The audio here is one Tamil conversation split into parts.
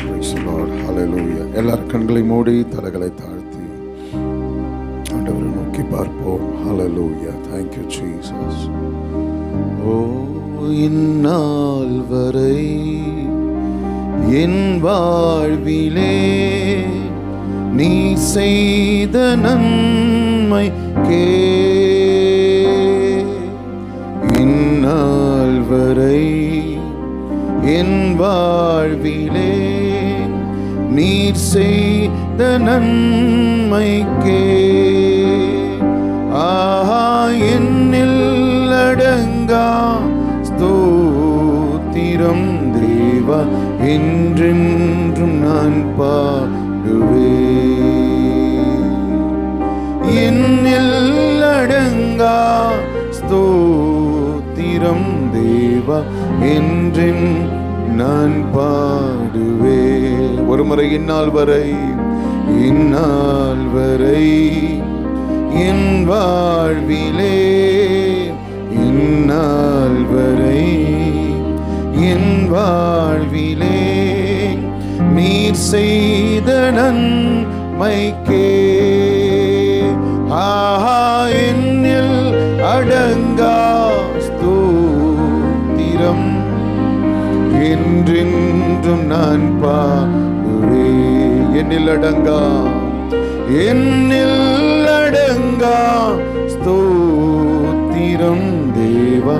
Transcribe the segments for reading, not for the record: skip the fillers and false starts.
Praise the Lord. Hallelujah. எல்லார் கண்களை மூடி தலைகளை தாழ்த்தி ஆண்டவரை நோக்கி பார்ப்போம். Hallelujah. Thank you Jesus. ஓ இந்நாள் வரை என் வாழ்விலே நீ செய்த நன்மைக்கே இந்நாள் வரை என் வாழ்விலே நீர் செய்த நன்மைக்கே ஆஹா என்னில் அடங்கா ஸ்தோத்திரம் தேவா என்றென்றும் நான் பாடுவே என்னில் அடங்கா ஸ்தோத்திரம் தேவா என்றும் நான் பாடுவே. ஒரு முறை இந்நாள் வரை என் வாழ்விலே இந்நாள் வரை என் வாழ்விலே நீர் செய்த நன்மைக்கே ஆஹா என்னில் அடங்கா ஸ்தோத்திரம் என்றென்றும் நான் பாடுவே. என்னில் அடங்கா ஸ்தோத்திரம் தேவா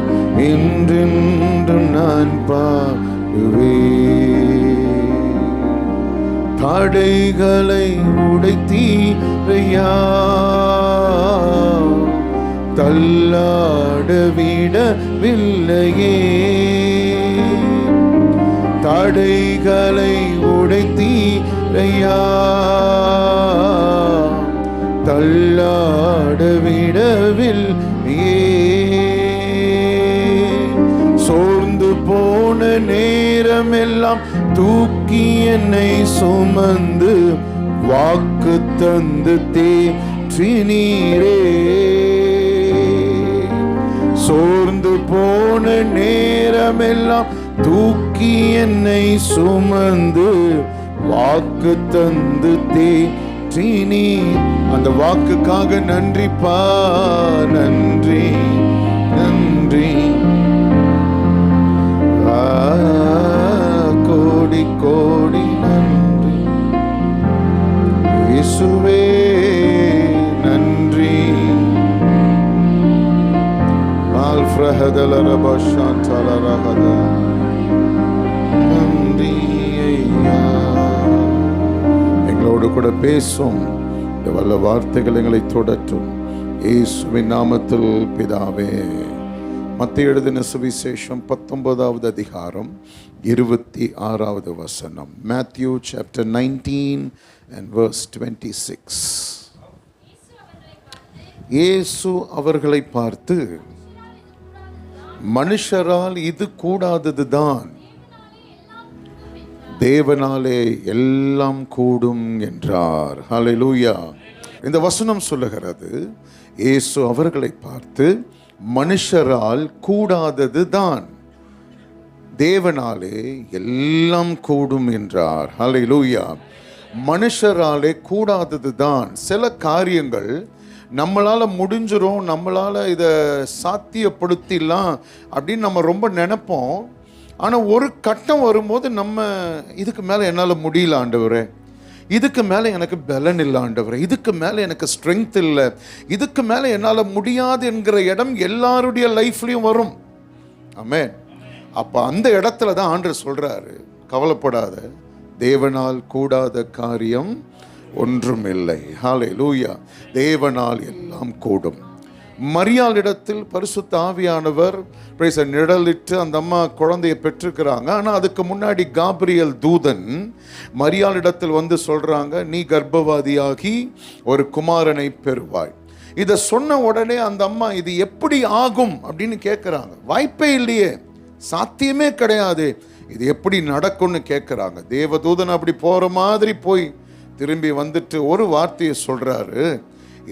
என்றென்றும் நான் பாடுவே. தடைகளை உடைத்தீரையா தள்ளாட விடவில்லையே தடைகளை உடைத்தீரையா தள்ளாட விடவில்லையே சோர்ந்து போன நேரமெல்லாம் தூக்கி என்னை சுமந்து வாக்கு தந்து தேற்றினீரே சோர்ந்து போன நேரமெல்லாம் தூக்கி என்னை சுமந்து வாக்கு தந்து தேற்றினீர். அந்த வாக்குக்காக நன்றிப்பா நன்றி நன்றி கோடி கோடி நன்றி இயேசுவே நன்றி. எங்களோடு கூட பேசும் இந்த வல்ல வார்த்தைகள் எங்களை தொடற்றும் இயேசுவின் நாமத்தில் பிதாவே. மத்தேயு எழுதின சுவிசேஷம் 19வது அதிகாரம் 26வது வசனம். Matthew chapter 19 and verse 26. இயேசு அவர்களை பார்த்து மனுஷரால் இது கூடாததுதான் தேவனாலே எல்லாம் கூடும் என்றார். ஹல்லேலூயா. இந்த வசனம் சொல்லுகிறது இயேசு அவர்களை பார்த்து மனுஷரால் கூடாததுதான் தேவனாலே எல்லாம் கூடும் என்றார். ஹல்லேலூயா. மனுஷராலே கூடாததுதான். சில காரியங்கள் நம்மளால் முடிஞ்சிரும், நம்மளால் இதை சாத்தியப்படுத்திடலாம் அப்படின்னு நம்ம ரொம்ப நினைப்போம். ஆனால் ஒரு கட்டம் வரும்போது நம்ம இதுக்கு மேலே என்னால் முடியல ஆண்டவரே, இதுக்கு மேலே எனக்கு பலன் இல்லை ஆண்டவரே, இதுக்கு மேலே எனக்கு ஸ்ட்ரென்த் இல்லை, இதுக்கு மேலே என்னால் முடியாது என்கிற இடம் எல்லாருடைய லைஃப்லையும் வரும். ஆமென். அப்போ அந்த இடத்துல தான் ஆண்டவர் சொல்கிறாரு, கவலைப்படாத, தேவனால் கூடாத காரியம் ஒன்றும் இல்லை. ஹல்லேலூயா. தேவனால் எல்லாம் கூடும். மரியாளிடத்தில் பரிசுத்த ஆவியானவர் நிழலிட்டு அந்த அம்மா குழந்தையை பெற்றிருக்கிறாங்க. ஆனால் அதுக்கு முன்னாடி காபிரியல் தூதன் மரியாளிடத்தில் வந்து சொல்கிறாங்க, நீ கர்ப்பவாதியாகி ஒரு குமாரனை பெறுவாய். இதை சொன்ன உடனே அந்த அம்மா இது எப்படி ஆகும் அப்படின்னு கேட்குறாங்க. வாய்ப்பே இல்லையே, சாத்தியமே கிடையாது, இது எப்படி நடக்கும்னு கேட்குறாங்க. தேவதூதன் அப்படி போகிற மாதிரி போய் திரும்பி வந்துட்டு ஒரு வார்த்தையை சொல்கிறாரு,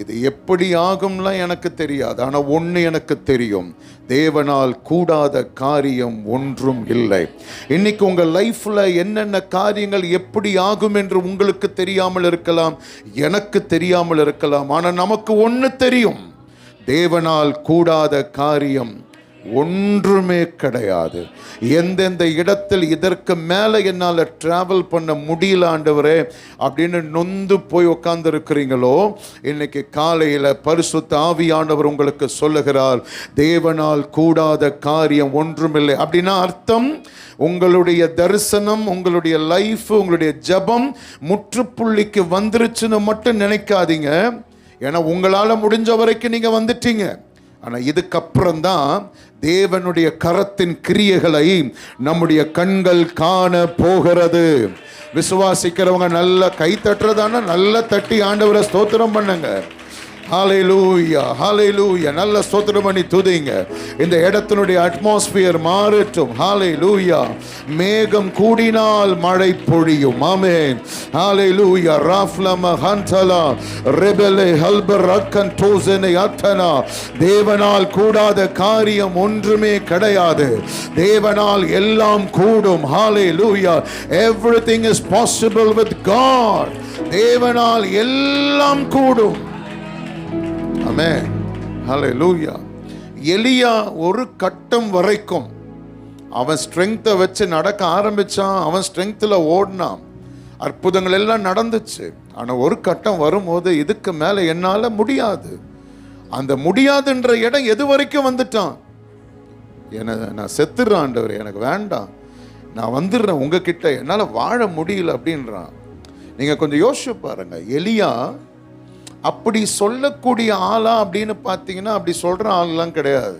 இது எப்படி ஆகும்லாம் எனக்கு தெரியாது, ஆனால் ஒன்று எனக்கு தெரியும், தேவனால் கூடாத காரியம் ஒன்றும் இல்லை. இன்னைக்கு உங்கள் லைஃப்பில் என்னென்ன காரியங்கள் எப்படி ஆகும் என்று உங்களுக்கு தெரியாமல் இருக்கலாம், எனக்கு தெரியாமல் இருக்கலாம். ஆனால் நமக்கு ஒன்று தெரியும், தேவனால் கூடாத காரியம் ஒன்றுமே கிடையாது. எந்தெந்த இடத்தில் இதற்கு மேலே என்னால் டிராவல் பண்ண முடியல ஆண்டவரே அப்படின்னு நொந்து போய் உட்கார்ந்து இருக்கிறீங்களோ, இன்னைக்கு காலையில் பரிசுத்த ஆவியானவர் உங்களுக்கு சொல்லுகிறார், தேவனால் கூடாத காரியம் ஒன்றுமில்லை. அப்படின்னா அர்த்தம், உங்களுடைய தரிசனம், உங்களுடைய லைஃப், உங்களுடைய ஜெபம் முற்றுப்புள்ளிக்கு வந்துருச்சுன்னு மட்டும் நினைக்காதீங்க. ஏன்னா உங்களால் முடிஞ்ச வரைக்கும் நீங்கள் வந்துட்டீங்க. ஆனால் இதுக்கப்புறம் தான் தேவனுடைய கரத்தின் கிரியைகளை நம்முடைய கண்கள் காண போகிறது. விசுவாசிக்கிறவங்க நல்ல கை தட்டுறதானா நல்ல தட்டி ஆண்டவரை ஸ்தோத்திரம் பண்ணுங்க. ஹல்லேலூயா, ஹல்லேலூயா. நல்ல ஸ்தோத்திரம் பண்ணி துதிங்க. இந்த இடத்தினுடைய அட்மாஸ்பியர் மாறட்டும். ஹல்லேலூயா. மேகம் கூடினால் மழை பொழியும். ஆமென். ஹல்லேலூயா. ராஃப்லம ஹந்தலா ரெபெலே ஹல்பர் ரக்கன் டோசனே அத்தனா. தேவனால் கூடாத காரியம் ஒன்றுமே கிடையாது. தேவனால் எல்லாம் கூடும். ஹல்லேலூயா. Everything is possible with God. தேவனால் எல்லாம் கூடும். ஆமென். ஹல்லேலூயா. எலியா ஒரு கட்டம் வரைக்கும் அவன் ஸ்ட்ரெங்த்தை வச்சு நடக்க ஆரம்பிச்சான். அவன் ஸ்ட்ரெங்த்தில் ஓடினான். அற்புதங்கள் எல்லாம் நடந்துச்சு. ஆனால் ஒரு கட்டம் வரும்போது இதுக்கு மேலே என்னால் முடியாது, அந்த முடியாதுன்ற இடம் எது வரைக்கும் வந்துட்டான். நான் செத்துடுறேன் ஆண்டவரே, எனக்கு வேண்டாம், நான் வந்துடுறேன் உங்ககிட்ட, என்னால் வாழ முடியல அப்படின்றான். நீங்கள் கொஞ்சம் யோசிச்சு பாருங்க, எலியா அப்படி சொல்லக்கூடிய ஆளா அப்படின்னு பார்த்தீங்கன்னா அப்படி சொல்கிற ஆள்லாம் கிடையாது.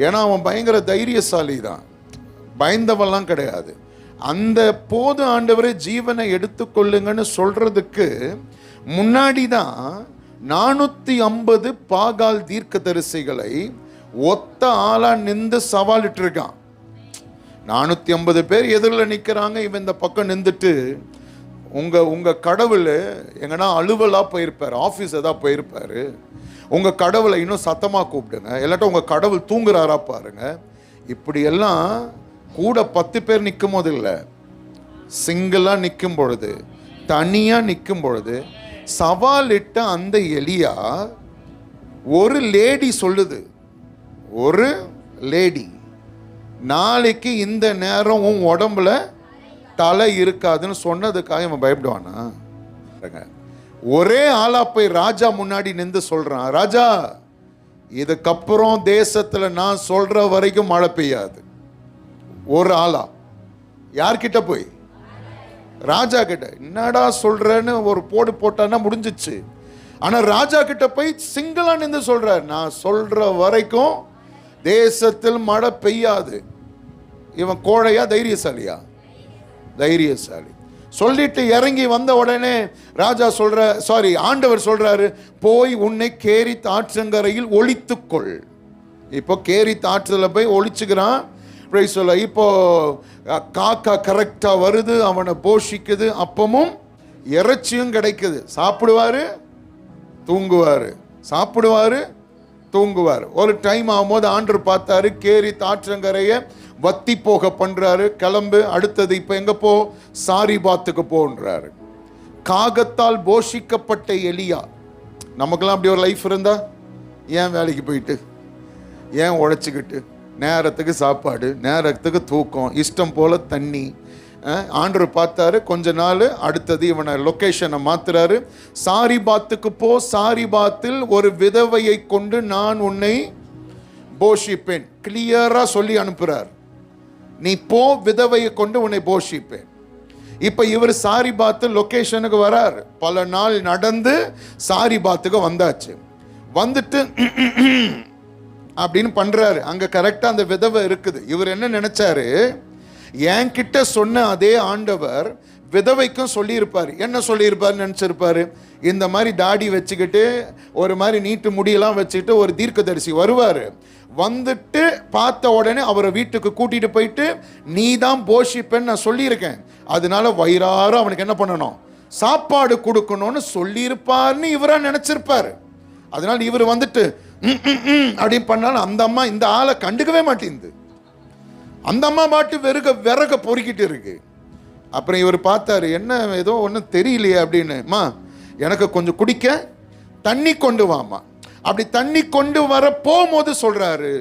ஏன்னா அவன் பயங்கர தைரியசாலி தான், பயந்தவெல்லாம் கிடையாது. அந்த போது ஆண்டவரே ஜீவனை எடுத்துக்கொள்ளுங்கன்னு சொல்றதுக்கு முன்னாடி தான் 450 பாகால் தீர்க்கதரிசிகளை ஒத்த ஆளா நின்று சவாலிட்டு இருக்கான். 450 பேர் எதிரில் நிற்கிறாங்க. இவன் இந்த பக்கம் நின்றுட்டு, உங்க கடவுள் எங்கன்னா அலுவலா போயிருப்பார், ஆஃபீஸ் ஏதாவது போயிருப்பாரு, உங்க கடவுளை இன்னும் சத்தமா கூப்பிடுங்க, இல்லாட்டா உங்க கடவுள் தூங்குறாரா பாருங்க. இப்படி எல்லாம் கூட 10 பேர் நிற்கும் போது இல்லை, சிங்கிளா நிற்கும் பொழுது, தனியா நிற்கும் பொழுது சவாலிட்ட அந்த எலியா ஒரு லேடி சொல்லுது, ஒரு லேடி, நாளைக்கு இந்த நேரம் உன் உடம்புல தலை இருக்காதுன்னு சொன்னதுக்காக இவன் பயப்படுவானா? ஒரே ஆளா போய் ராஜா முன்னாடி நின்று சொல்றான், ராஜா இதுக்கப்புறம் தேசத்துல நான் சொல்ற வரைக்கும் மழை பெய்யாது. ஒரு ஆளா யார்கிட்ட போய்? ராஜா கிட்ட. என்னடா சொல்றேன்னு ஒரு போடு போட்டான்னா முடிஞ்சிச்சு. ஆனா ராஜா கிட்ட போய் சிங்கிளா நின்று சொல்றார், நான் சொல்ற வரைக்கும் தேசத்தில் மழை பெய்யாது. இவன் கோழையா தைரியசாலியா? தைரியசாலி. சொல்லிட்டு இறங்கி வந்த உடனே ராஜா ஆண்டவர் சொல்றாரு, போய் உன்னை கேரித் ஆற்றங்கரையில் ஒளித்துக்கொள். இப்போ கேரித் ஆற்றில் போய் ஒளிச்சுக்கிறான். இப்போ காக்கா கரெக்டா வருது, அவனை போஷிக்குது, அப்பமும் இறைச்சியும் கிடைக்குது. சாப்பிடுவாரு தூங்குவாரு, சாப்பிடுவாரு தூங்குவார். ஒரு டைம் ஆகும்போது ஆண்டவர் பார்த்தாரு, கேரித் ஆற்றங்கரையை வத்தி போக பண்றாரு. கிளம்பு, அடுத்தது இப்ப எங்க போ? சாரிபாத்துக்கு போன்றாரு. காகத்தால் போஷிக்கப்பட்ட எலியா. நமக்கெல்லாம் அப்படி ஒரு லைஃப் இருந்தா ஏன் வேலைக்கு போயிட்டு, ஏன் உழைச்சிக்கிட்டு, நேரத்துக்கு சாப்பாடு, நேரத்துக்கு தூக்கம், இஷ்டம் போல தண்ணி. ஆண்டவர் பார்த்தாரு, கொஞ்ச நாள் அடுத்தது இவனை லொகேஷனை மாத்துறாரு. சாரிபாத்துக்கு போ, சாரிபாத்தில் ஒரு விதவையை கொண்டு நான் உன்னை போஷிப்பேன். கிளியரா சொல்லி அனுப்புறார், நீ போ, விதவையை கொண்டு உன்னை போஷிப்பேன். இப்ப இவர் சாரிபாத்து லொகேஷனுக்கு வரார். பல நாள் நடந்து சாரிபாத்துக்கு வந்தாச்சு. வந்துட்டு அப்படின்னு பண்றாரு. அங்க கரெக்டா அந்த விதவை இருக்குது. இவர் என்ன நினைச்சாரு, என்கிட்ட சொன்ன அதே ஆண்டவர் விதவைக்கும் சொல்லியிருப்பார். என்ன சொல்லியிருப்பார் நினைச்சிருப்பாரு, இந்த மாதிரி தாடி வச்சுக்கிட்டு ஒரு மாதிரி நீட்டு முடியெல்லாம் வச்சுக்கிட்டு ஒரு தீர்க்கதரிசி வருவார். வந்துட்டு பார்த்த உடனே அவரை வீட்டுக்கு கூட்டிட்டு போயிட்டு, நீ தான் போஷிப்பேன்னு நான் சொல்லியிருக்கேன், அதனால வயிறார அவனுக்கு என்ன பண்ணணும், சாப்பாடு கொடுக்கணும்னு சொல்லியிருப்பார்னு இவரா நினைச்சிருப்பாரு. அதனால இவர் வந்துட்டு அப்படின்னு பண்ணாலும் அந்த அம்மா இந்த ஆளை கண்டுக்கவே மாட்டேங்குது. அந்த அம்மா பாட்டு விறக பொறுக்கிட்டு இருக்கு. அப்புறம் இவர் பார்த்தாரு, என்ன ஏதோ ஒன்றும் தெரியலையே அப்படின்னு. அம்மா எனக்கு கொஞ்சம் குடிக்க தண்ணி கொண்டு வாமா. அப்படி தண்ணி கொண்டு வர போகும்போது சொல்றாரு,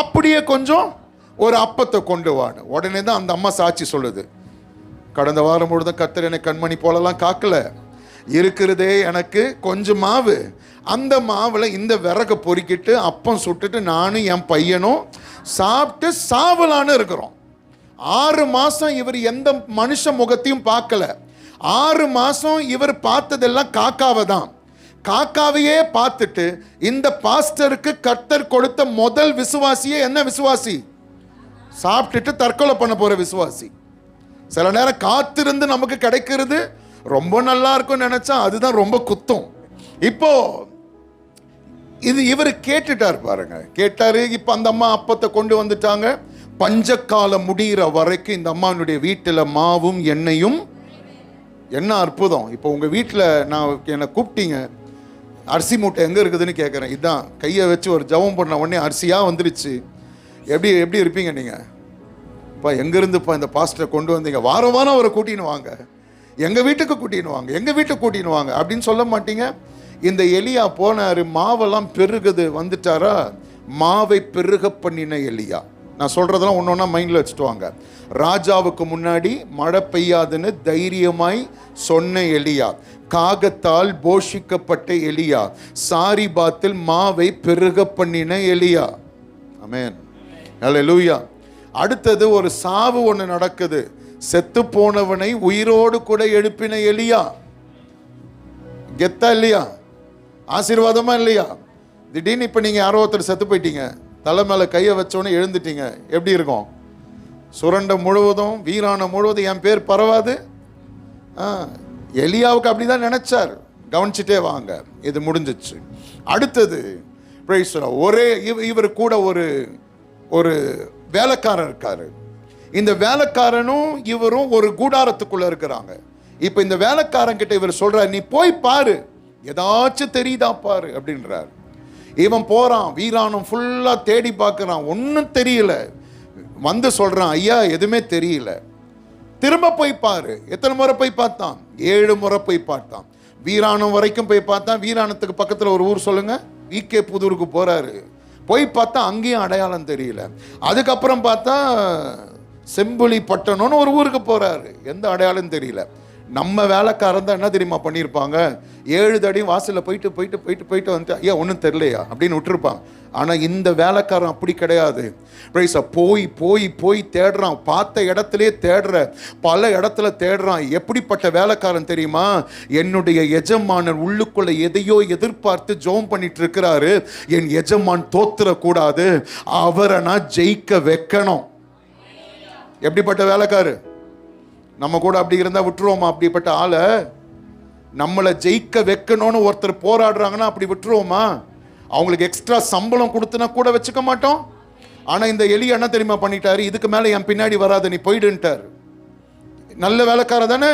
அப்படியே கொஞ்சம் ஒரு அப்பத்தை கொண்டு வான்னு. உடனே தான் அந்த அம்மா சாட்சி சொல்லுது, கடந்த வாரம் முழுதும் கர்த்தர் என்னை கண்மணி போலலாம் காக்கல, இருக்கிறதே எனக்கு கொஞ்சம் மாவு, அந்த மாவுல இந்த விறக பொறுக்கிட்டு அப்பம் சுட்டுட்டு நானும் என் பையனும் சாப்பிட்டு சாவலான்னு இருக்கிறோம். 6 மாசம் இவர் எந்த மனுஷ முகத்தையும் பார்க்கல. 6 மாசம் இவர் பார்த்ததெல்லாம் காக்காவை தான். காக்காவையே பார்த்துட்டு இந்த பாஸ்டருக்கு கர்த்தர் கொடுத்த முதல் விசுவாசியே என்ன விசுவாசி? சாப்பிட்டுட்டு தற்கொலை பண்ண போற விசுவாசி. சில நேரம் காத்திருந்து நமக்கு கிடைக்கிறது ரொம்ப நல்லா இருக்கும் நினைச்சா அதுதான் ரொம்ப குத்தம். இப்போ இது இவர் கேட்டுட்டார் பாருங்க, கேட்டாரு. இப்ப அந்த அம்மா அப்பத்தை கொண்டு வந்துட்டாங்க. பஞ்சக்காலம் முடிகிற வரைக்கும் இந்த அம்மாவுடைய வீட்டில் மாவும் எண்ணெயும். என்ன அற்புதம்! இப்போ உங்க வீட்டில் என்னை கூப்பிட்டீங்க, அரிசி மூட்டை எங்க இருக்குதுன்னு கேட்குறேன். இதுதான் கையை வச்சு ஒரு ஜபம் பண்ண உடனே அரிசியா வந்துருச்சு. எப்படி இருப்பீங்க நீங்க? இப்போ எங்கேருந்துப்பா இந்த பாஸ்டரை கொண்டு வந்தீங்க? வாரம் வாரம் அவரை கூட்டின்னு வாங்க, எங்கள் வீட்டுக்கு கூட்டின்னு வாங்க, எங்கள் வீட்டுக்கு கூட்டின்னு வாங்க அப்படின்னு சொல்ல மாட்டீங்க. இந்த எலியா போனாரு, மாவெல்லாம் பெருகுது வந்துட்டாரா. மாவை பெருக பண்ணின எலியா. நான் சொல்றதெல்லாம் ஒன்று ஒன்றா மைண்டில் வச்சுட்டு வாங்க. ராஜாவுக்கு முன்னாடி மழை பெய்யாதுன்னு தைரியமாய் சொன்ன எலியா, காகத்தால் போஷிக்கப்பட்ட எலியா, சாரிபாத்தில் மாவை பெருக பண்ணின எலியா. ஆமென், அல்லேலூயா. அடுத்தது ஒரு சாவு ஒன்று நடக்குது. செத்து போனவனை உயிரோடு கூட எழுப்பின எலியா. கெத்தா இல்லையா? ஆசீர்வாதமா இல்லையா? திடீர்னு இப்போ நீங்கள் யாரோ ஒருத்தர் செத்து போயிட்டீங்க, தலை மேலே கையை வச்சோன்னே எழுந்துட்டீங்க, எப்படி இருக்கும்? சுரண்ட முழுவதும் வீரான முழுவதும் என் பேர் பரவாது. எலியாவுக்கு அப்படிதான் நினைச்சார். கவனிச்சுட்டே வாங்க, இது முடிஞ்சிச்சு. அடுத்தது ஒரே இவர் கூட ஒரு வேலைக்காரர் இருக்காரு. இந்த வேலைக்காரனும் இவரும் ஒரு கூடாரத்துக்குள்ள இருக்கிறாங்க. இப்ப இந்த வேலைக்காரன் கிட்ட இவர் சொல்றார், நீ போய் பாரு, ஏதாச்சும் தெரியுதா பாரு அப்படின்றார். இவன் போறான், வீரானும் ஃபுல்லா தேடி பார்க்கறான், ஒன்னும் தெரியல. வந்து சொல்றான், ஐயா எதுவுமே தெரியல. திரும்ப போய் பாரு. எத்தனை முறை போய் பார்த்தான்? 7 முறை போய் பார்த்தான். வீராணம் வரைக்கும் போய் பார்த்தான். வீராணத்துக்கு பக்கத்துல ஒரு ஊர் சொல்லுங்க, விகே புதூருக்கு போறாரு. போய் பார்த்தா அங்கேயும் அடையாளம் தெரியல. அதுக்கப்புறம் பார்த்தா செம்புலி பட்டணம்னு ஒரு ஊருக்கு போறாரு, எந்த அடையாளம் தெரியல. நம்ம வேலைக்காரன் தான் என்ன தெரியுமா பண்ணியிருப்பாங்க? 7 தடியும் வாசலில் போயிட்டு வந்துட்டு, ஐயா ஒன்றும் தெரியலையா அப்படின்னு விட்டுருப்பாங்க. ஆனால் இந்த வேலைக்காரன் அப்படி கிடையாது. போய் போய் போய் தேடுறான், பார்த்த இடத்துலே தேடுற, பல இடத்துல தேடுறான். எப்படிப்பட்ட வேலைக்காரன் தெரியுமா? என்னுடைய எஜமானர் உள்ளுக்குள்ள எதையோ எதிர்பார்த்து ஜெபம் பண்ணிட்டு இருக்கிறாரு. என் எஜமான் தோத்துறக்கூடாது, அவரை நான் ஜெயிக்க வைக்கணும். எப்படிப்பட்ட வேலைக்காரு? நம்ம கூட அப்படி இருந்தா விட்டுருவோமா? அப்படிப்பட்ட ஆளை நம்மளை ஜெயிக்க வைக்கணும்னு ஒருத்தர் போராடுறாங்கன்னா அப்படி விட்டுருவோமா? அவங்களுக்கு எக்ஸ்ட்ரா சம்பளம் கொடுத்துனா கூட வச்சுக்க மாட்டோம். ஆனா இந்த எலியா என்ன தெரியுமா பண்ணிட்டாரு? இதுக்கு மேல என் பின்னாடி வராத, நீ போயிடுன்ட்டார். நல்ல வேலைக்கார தானே,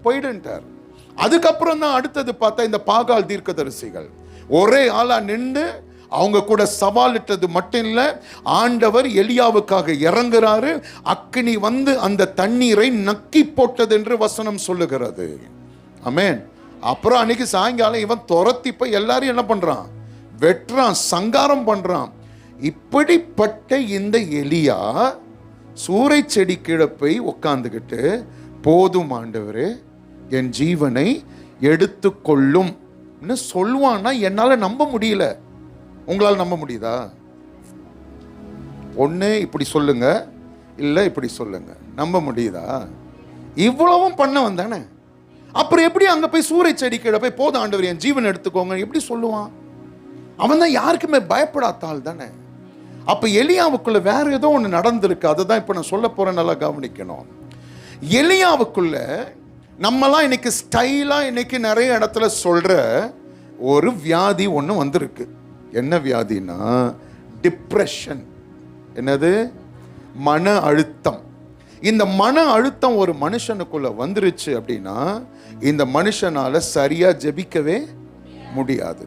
போயிடுன்ட்டார். அதுக்கப்புறம் தான் அடுத்தது பார்த்தா இந்த பாகால் தீர்க்கதரிசிகள் ஒரே ஆளா நின்று அவங்க கூட சவாலிட்டது மட்டும் இல்லை, ஆண்டவர் எலியாவுக்காக இறங்குறாரு. அக்கினி வந்து அந்த தண்ணீரை நக்கி போட்டது என்று வசனம் சொல்லுகிறது. ஆமென். அப்புறம் அன்னைக்கு சாயங்காலம் இவன் துரத்தி போய் எல்லாரும் என்ன பண்றான்? வெட்டுறான், சங்காரம் பண்றான். இப்படிப்பட்ட இந்த எலியா சூறை செடி கீழே போய் உட்காந்துக்கிட்டு, போதும் ஆண்டவரே என் ஜீவனை எடுத்துக்கொள்ளும் சொல்லுவான்னா என்னால நம்ப முடியல. உங்களால் நம்ப முடியுதா? ஒண்ணு இப்படி சொல்லுங்க, இல்ல இப்படி சொல்லுங்க. நம்ப முடியுதா? இவ்வளவும் பண்ண வந்தானே, அப்புறம் எப்படி அங்க போய் சூறை செடி கீழே போய் போதும் ஆண்டவர் என் ஜீவன் எடுத்துக்கோங்க எப்படி சொல்லுவான்? அவன் தான் யாருக்குமே பயப்படாத்தாள் தானே. அப்ப எலியாவுக்குள்ள வேற ஏதோ ஒன்று நடந்திருக்கு. அதுதான் இப்ப நான் சொல்ல போறேன், நல்லா கவனிக்கணும். எலியாவுக்குள்ள நம்மலாம் இன்னைக்கு ஸ்டைலா இன்னைக்கு நிறைய இடத்துல சொல்ற ஒரு வியாதி ஒன்று வந்திருக்கு. என்ன வியாதினா டிப்ரெஷன். என்னது? மன அழுத்தம். இந்த மன அழுத்தம் ஒரு மனுஷனுக்குள்ள வந்துருச்சு அப்படின்னா இந்த மனுஷனால சரியா ஜெபிக்கவே முடியாது.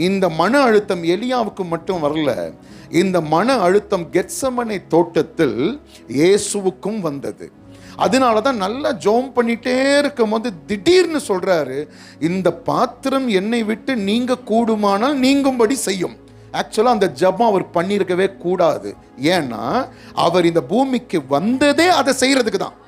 இந்த மன அழுத்தம் எலியாவுக்கு மட்டும் வரல, இந்த மன அழுத்தம் கெத்சமனே தோட்டத்தில் இயேசுவுக்கும் வந்தது. அதனாலதான் நல்லா ஜெபம் பண்ணிட்டே இருக்கும் போது திடீர்னு சொல்றாரு, இந்த பாத்திரம் என்னை விட்டு நீங்க கூடுமானால் நீங்கும்படி செய்யும். ஆக்சுவலா அந்த ஜெபம் அவர் பண்ணியிருக்கவே கூடாது. ஏன்னா அவர் இந்த பூமிக்கு வந்ததே அதை செய்யறதுக்கு தான்.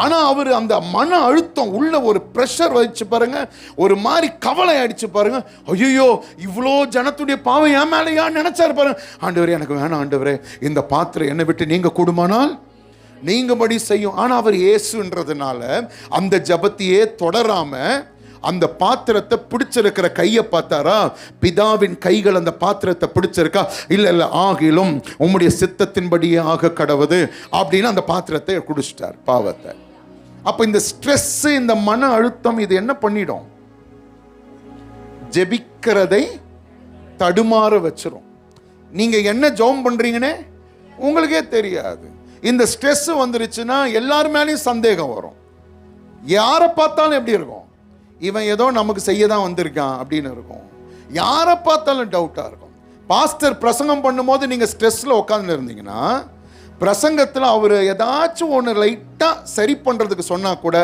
ஆனா அவர் அந்த மன அழுத்தம் உள்ள ஒரு பிரஷர் வச்சு பாருங்க, ஒரு மாதிரி கவலை அடிச்சு பாருங்க. ஐயோ இவ்வளோ ஜனத்துடைய பாவம் என் மேலையா நினைச்சாரு பாருங்க. ஆண்டவரே எனக்கு வேணாம் ஆண்டவரே, இந்த பாத்திரம் என்னை விட்டு நீங்க கூடுமானால் நீங்கபடி செய்யும். ஆனா அவர் இயேசுன்றதுனால அந்த ஜபத்தையே தொடராம அந்த பாத்திரத்தை பிடிச்சிருக்கிற கையை பார்த்தாரா, பிதாவின் கைகள் அந்த பாத்திரத்தை பிடிச்சிருக்கா, இல்ல ஆகிலும் உம்முடைய சித்தத்தின்படியே ஆக கடவுது அப்படின்னு அந்த பாத்திரத்தை குடிச்சிட்டார் பாவத்தை. அப்ப இந்த ஸ்ட்ரெஸ், இந்த மன அழுத்தம் இது என்ன பண்ணிடும்? ஜெபிக்கிறதை தடுமாற வச்சிரும். நீங்க என்ன ஜெபம் பண்றீங்கன்னே உங்களுக்கே தெரியாது. இந்த ஸ்ட்ரெஸ் வந்துருச்சுன்னா எல்லார் மேலேயும் சந்தேகம் வரும். யாரை பார்த்தாலும் எப்படி இருக்கும்? இவன் ஏதோ நமக்கு செய்ய தான் வந்திருக்கான் அப்படின்னு இருக்கும். யாரை பார்த்தாலும் டவுட்டாக இருக்கும். பாஸ்டர் பிரசங்கம் பண்ணும்போது நீங்கள் ஸ்ட்ரெஸ்ஸில் உட்காந்து இருந்தீங்கன்னா பிரசங்கத்தில் அவர் ஏதாச்சும் ஒன்று லைட்டாக சரி பண்ணுறதுக்கு சொன்னால் கூட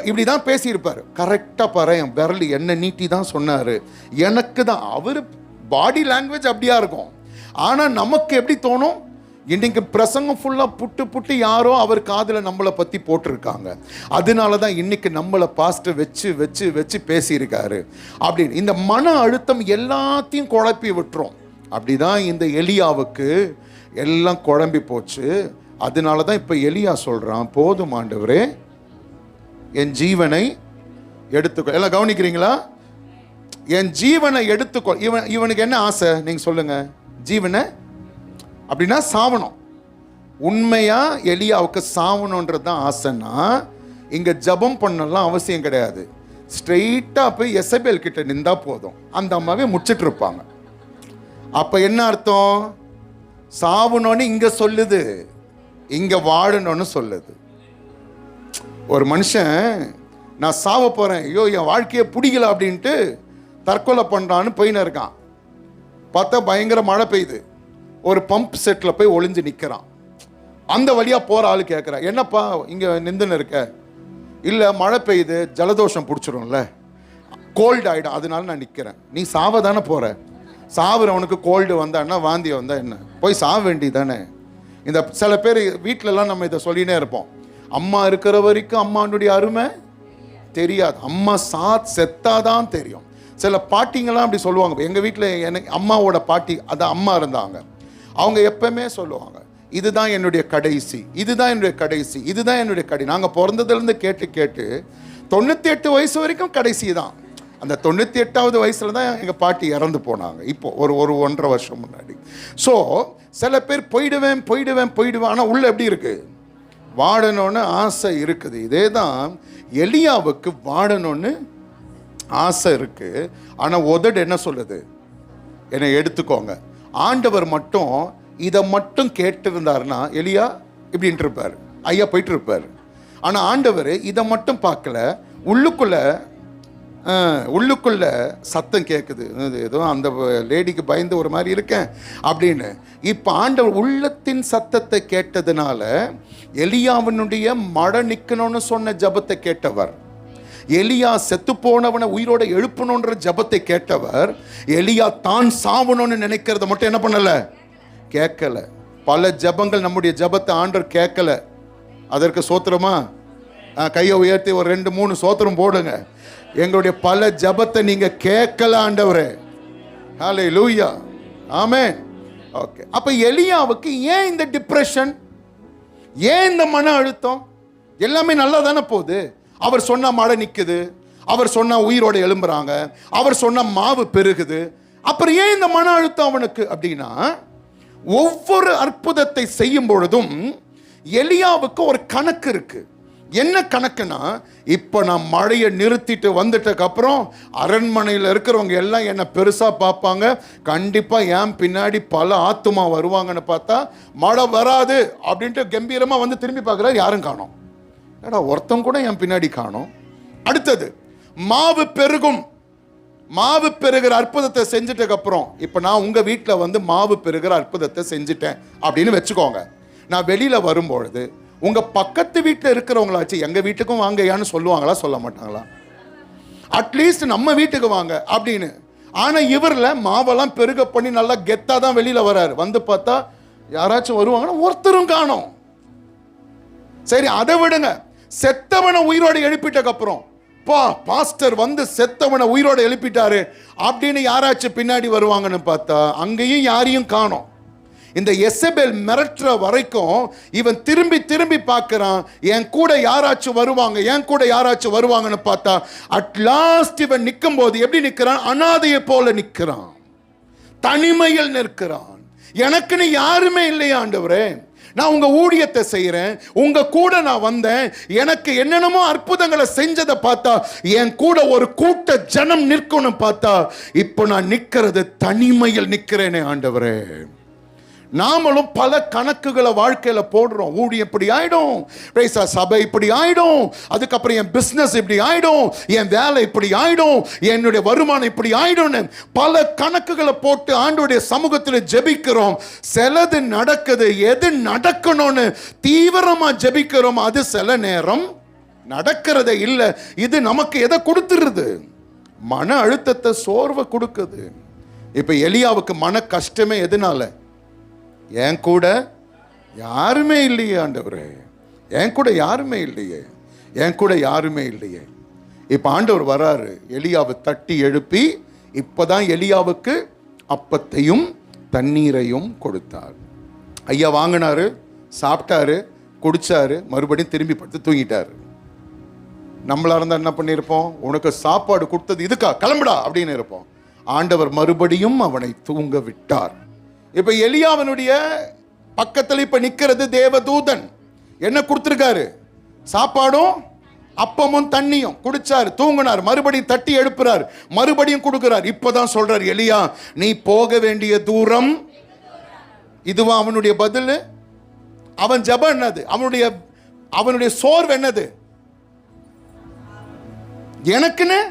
இப்படி தான் பேசியிருப்பார். கரெக்டாக பாரு, என் விரல் என்ன நீட்டி தான் சொன்னார், எனக்கு தான். அவர் பாடி லாங்குவேஜ் அப்படியா இருக்கும். ஆனால் நமக்கு எப்படி தோணும்? இன்னைக்கு பிரசங்கம் ஃபுல்லாக புட்டு யாரோ அவர் காதில் நம்மளை பற்றி போட்டிருக்காங்க. அதனால தான் இன்னைக்கு நம்மளை பாஸ்டர் வச்சு பேசியிருக்காரு அப்படின்னு. இந்த மன அழுத்தம் எல்லாத்தையும் குழப்பி விட்டுரும். அப்படிதான் இந்த எலியாவுக்கு எல்லாம் குழம்பி போச்சு. அதனால தான் இப்போ எலியா சொல்கிறான், போதும் ஆண்டவரே, என் ஜீவனை எடுத்துக்கோ. எல்லாம் கவனிக்கிறீங்களா? என் ஜீவனை எடுத்துக்கோ. இவனுக்கு என்ன ஆசை நீங்கள் சொல்லுங்க? ஜீவனை அப்படின்னா சாவணும். உண்மையா எலியாவுக்கு சாவணுன்றது தான் ஆசைன்னா இங்க ஜபம் பண்ணலாம் அவசியம் கிடையாது. ஸ்ட்ரெயிட்டா போய் எசபேல் கிட்ட நின்றா போதும், அந்த அம்மாவே முடிச்சிட்டு இருப்பாங்க. அப்ப என்ன அர்த்தம்? சாவணும்னு இங்க சொல்லுது, இங்க வாழணும்னு சொல்லுது. ஒரு மனுஷன் நான் சாவ போறேன், ஐயோ என் வாழ்க்கையை பிடிக்கல அப்படின்ட்டு தற்கொலை பண்றான்னு போயின்னு இருக்கான். பார்த்தா பயங்கர மழை பெய்யுது. ஒரு பம்ப் செட்டில் போய் ஒளிஞ்சு நிற்கிறான். அந்த வழியாக போகிற ஆள் கேட்குறா, என்னப்பா இங்கே நின்றுன்னு இருக்க? இல்லை மழை பெய்யுது, ஜலதோஷம் பிடிச்சிரும்ல, கோல்டு ஆகிடும், அதனால நான் நிற்கிறேன். நீ சாவ தானே போகிற, சாவுறவனுக்கு கோல்டு வந்தான்னா வாந்தி வந்தா என்ன, போய் சாவ வேண்டி தானே. இந்த சில பேர் வீட்டிலலாம் நம்ம இதை சொல்லினே இருப்போம், அம்மா இருக்கிற வரைக்கும் அம்மானுடைய அருமை தெரியாது, அம்மா செத்தாதான் தெரியும். சில பாட்டிங்கெல்லாம் அப்படி சொல்லுவாங்க. எங்கள் வீட்டில் எனக்கு அம்மாவோட பாட்டி, அது அம்மா இருந்தாங்க. அவங்க எப்பவுமே சொல்லுவாங்க, இதுதான் என்னுடைய கடைசி, இதுதான் என்னுடைய கடைசி, இதுதான் என்னுடைய கடை. நாங்கள் பிறந்ததுலேருந்து கேட்டு 98 வயசு வரைக்கும் கடைசி தான். அந்த 98வது வயசில் தான் எங்கள் பாட்டி இறந்து போனாங்க. இப்போ ஒரு 1.5 வருஷம் முன்னாடி. ஸோ சில பேர் போயிடுவேன், ஆனால் உள்ள எப்படி இருக்கு? வாழணும்னு ஆசை இருக்குது. இதே தான் எலியாவுக்கு வாழணும்னு ஆசை இருக்கு. ஆனால் உதடு என்ன சொல்லுது? என்னை எடுத்துக்கோங்க. ஆண்டவர் மட்டும் இதை மட்டும் கேட்டு இருந்தாருன்னா எலியா இப்படின்ட்டு இருப்பார், ஐயா போயிட்டு இருப்பார். ஆனால் ஆண்டவர் இதை மட்டும் பார்க்கல. உள்ளுக்குள்ள சத்தம் கேட்குது, ஏதோ அந்த லேடிக்கு பயந்து ஒரு மாதிரி இருக்கேன் அப்படின்னு. இப்போ ஆண்டவர் உள்ளத்தின் சத்தத்தை கேட்டதுனால எலியாவினுடைய மழை நிற்கணும்னு சொன்ன ஜபத்தை கேட்டவர். எலியா செத்து போனவனை உயிரோட எழுப்பணுன்ற ஜபத்தை கேட்டவர். எலியா தான் சாவணும்னு நினைக்கிறத மட்டும் என்ன பண்ணல? கேட்கல. பல ஜபங்கள் நம்முடைய ஜபத்தை ஆண்டவர் கேட்கல. அதற்கு சோத்திரமா? கையை உயர்த்தி ஒரு 2-3 சோத்திரம் போடுங்க. எங்களுடைய பல ஜபத்தை நீங்க கேட்கல ஆண்டவரே. ஹல்லேலூயா, ஆமென். ஓகே, அப்ப எலியாவுக்கு ஏன் இந்த டிப்ரெஷன், ஏன் இந்த மன அழுத்தம்? எல்லாமே நல்லா தானே போகுது. அவர் சொன்ன மழை நிற்குது, அவர் சொன்ன உயிரோட எழும்புறாங்க, அவர் சொன்ன மாவு பெருகுது. அப்புறம் ஏன் இந்த மன அழுத்தம் அவனுக்கு அப்படின்னா, ஒவ்வொரு அற்புதத்தை செய்யும் பொழுதும் எலியாவுக்கு ஒரு கணக்கு இருக்கு. என்ன கணக்குனா, இப்போ நான் மழையை நிறுத்திட்டு வந்துட்டதுக்கு அப்புறம் அரண்மனையில் இருக்கிறவங்க எல்லாம் என்னை பெருசாக பார்ப்பாங்க. கண்டிப்பாக என் பின்னாடி பல ஆத்துமா வருவாங்கன்னு பார்த்தா மழை வராது அப்படின்ட்டு கம்பீரமாக வந்து திரும்பி பார்க்குறாரு, யாரும் காணோம். ஏடா ஒருத்தம் கூட என் பின்னாடி காணோம். அடுத்தது மாவு பெருகும். மாவு பெருகிற அற்புதத்தை செஞ்சுட்டதுக்கு அப்புறம், இப்போ நான் உங்கள் வீட்டில் வந்து மாவு பெருகிற அற்புதத்தை செஞ்சுட்டேன் அப்படின்னு வச்சுக்கோங்க. நான் வெளியில் வரும்பொழுது உங்கள் பக்கத்து வீட்டில் இருக்கிறவங்களாச்சு எங்கள் வீட்டுக்கும் வாங்கயான்னு சொல்லுவாங்களா, சொல்ல மாட்டாங்களா? அட்லீஸ்ட் நம்ம வீட்டுக்கு வாங்க அப்படின்னு. ஆனால் இவரில் மாவெல்லாம் பெருக பண்ணி நல்லா கெத்தாக தான் வெளியில் வராரு. வந்து பார்த்தா யாராச்சும் வருவாங்கன்னா ஒருத்தரும் காணோம். சரி, அதை விடுங்க. செத்தவனை உயிரோடு எழுப்பிட்டக்கு அப்புறம், பாஸ்டர் வந்து செத்தவனை உயிரோடு எழுப்பிட்டாரு அப்படின்னு யாராச்சும் பின்னாடி வருவாங்கன்னு பார்த்தா அங்கேயும் யாரையும் காணோம். இந்த எசபேல் மிரட்டுற வரைக்கும் இவன் திரும்பி திரும்பி பார்க்கிறான், என் கூட யாராச்சும் வருவாங்க, என் கூட யாராச்சும் வருவாங்கன்னு பார்த்தா அட்லாஸ்ட் இவன் நிற்கும் போது எப்படி நிற்கிறான்? அனாதையை போல நிற்கிறான், தனிமையில் நிற்கிறான். எனக்குன்னு யாருமே இல்லையா ஆண்டவரே, நான் உங்க ஊழியத்தை செய்யறேன், உங்க கூட நான் வந்தேன், எனக்கு என்னென்னமோ அற்புதங்களை செஞ்சதை பார்த்தா என் கூட ஒரு கூட்ட ஜனம் நிற்கணும் பார்த்தா இப்போ நான் நிற்கிறது தனிமையில் நிற்கிறேனே ஆண்டவரே. நாமளும் பல கணக்குகளை வாழ்க்கையில போடுறோம். ஊழியம் இப்படி ஆயிடும், சபை இப்படி ஆயிடும், அதுக்கப்புறம் என் பிசினஸ் இப்படி ஆயிடும், என் வேலை இப்படி ஆயிடும், என்னுடைய வருமானம் இப்படி ஆயிடும், பல கணக்குகளை போட்டு ஆண்டவருடைய சமூகத்தில் ஜெபிக்கிறோம். சிலது நடக்குது, எது நடக்கணும்னு தீவிரமா ஜெபிக்கிறோம், அது சில நேரம் நடக்கிறதே இல்லை. இது நமக்கு எதை கொடுத்துருது? மன அழுத்தத்தை, சோர்வை கொடுக்குது. இப்ப எலியாவுக்கு மன கஷ்டமே எதனால? என் கூட யாருமே இல்லையே ஆண்டவரே, என் கூட யாருமே இல்லையே, என் கூட யாருமே இல்லையே. இப்போ ஆண்டவர் வராரு, எலியாவை தட்டி எழுப்பி இப்போதான் எலியாவுக்கு அப்பத்தையும் தண்ணீரையும் கொடுத்தார். ஐயா வாங்கினாரு, சாப்பிட்டாரு, குடிச்சாரு, மறுபடியும் திரும்பி படுத்து தூங்கிட்டாரு. நம்மளா இருந்தா என்ன பண்ணியிருப்போம்? உனக்கு சாப்பாடு கொடுத்தது இதுக்கா, கிளம்புடா அப்படின்னு இருப்போம். ஆண்டவர் மறுபடியும் அவனை தூங்க விட்டார். இப்ப எலியாவனுடைய பக்கத்தில் இப்ப நிக்கிறது தேவதூதன். என்ன கொடுத்திருக்காரு? சாப்பாடும் அப்பமும் தண்ணியும் குடிச்சாரு, தூங்கினார், மறுபடியும் தட்டி எழுப்புறார், மறுபடியும் கொடுக்கிறார். இப்பதான் சொல்றார், எலியா நீ போக வேண்டிய தூரம் இதுவா? அவனுடைய பதில், அவன் ஜெபம் என்னது? அவனுடைய சோர்வு என்னது? எனக்குன்னு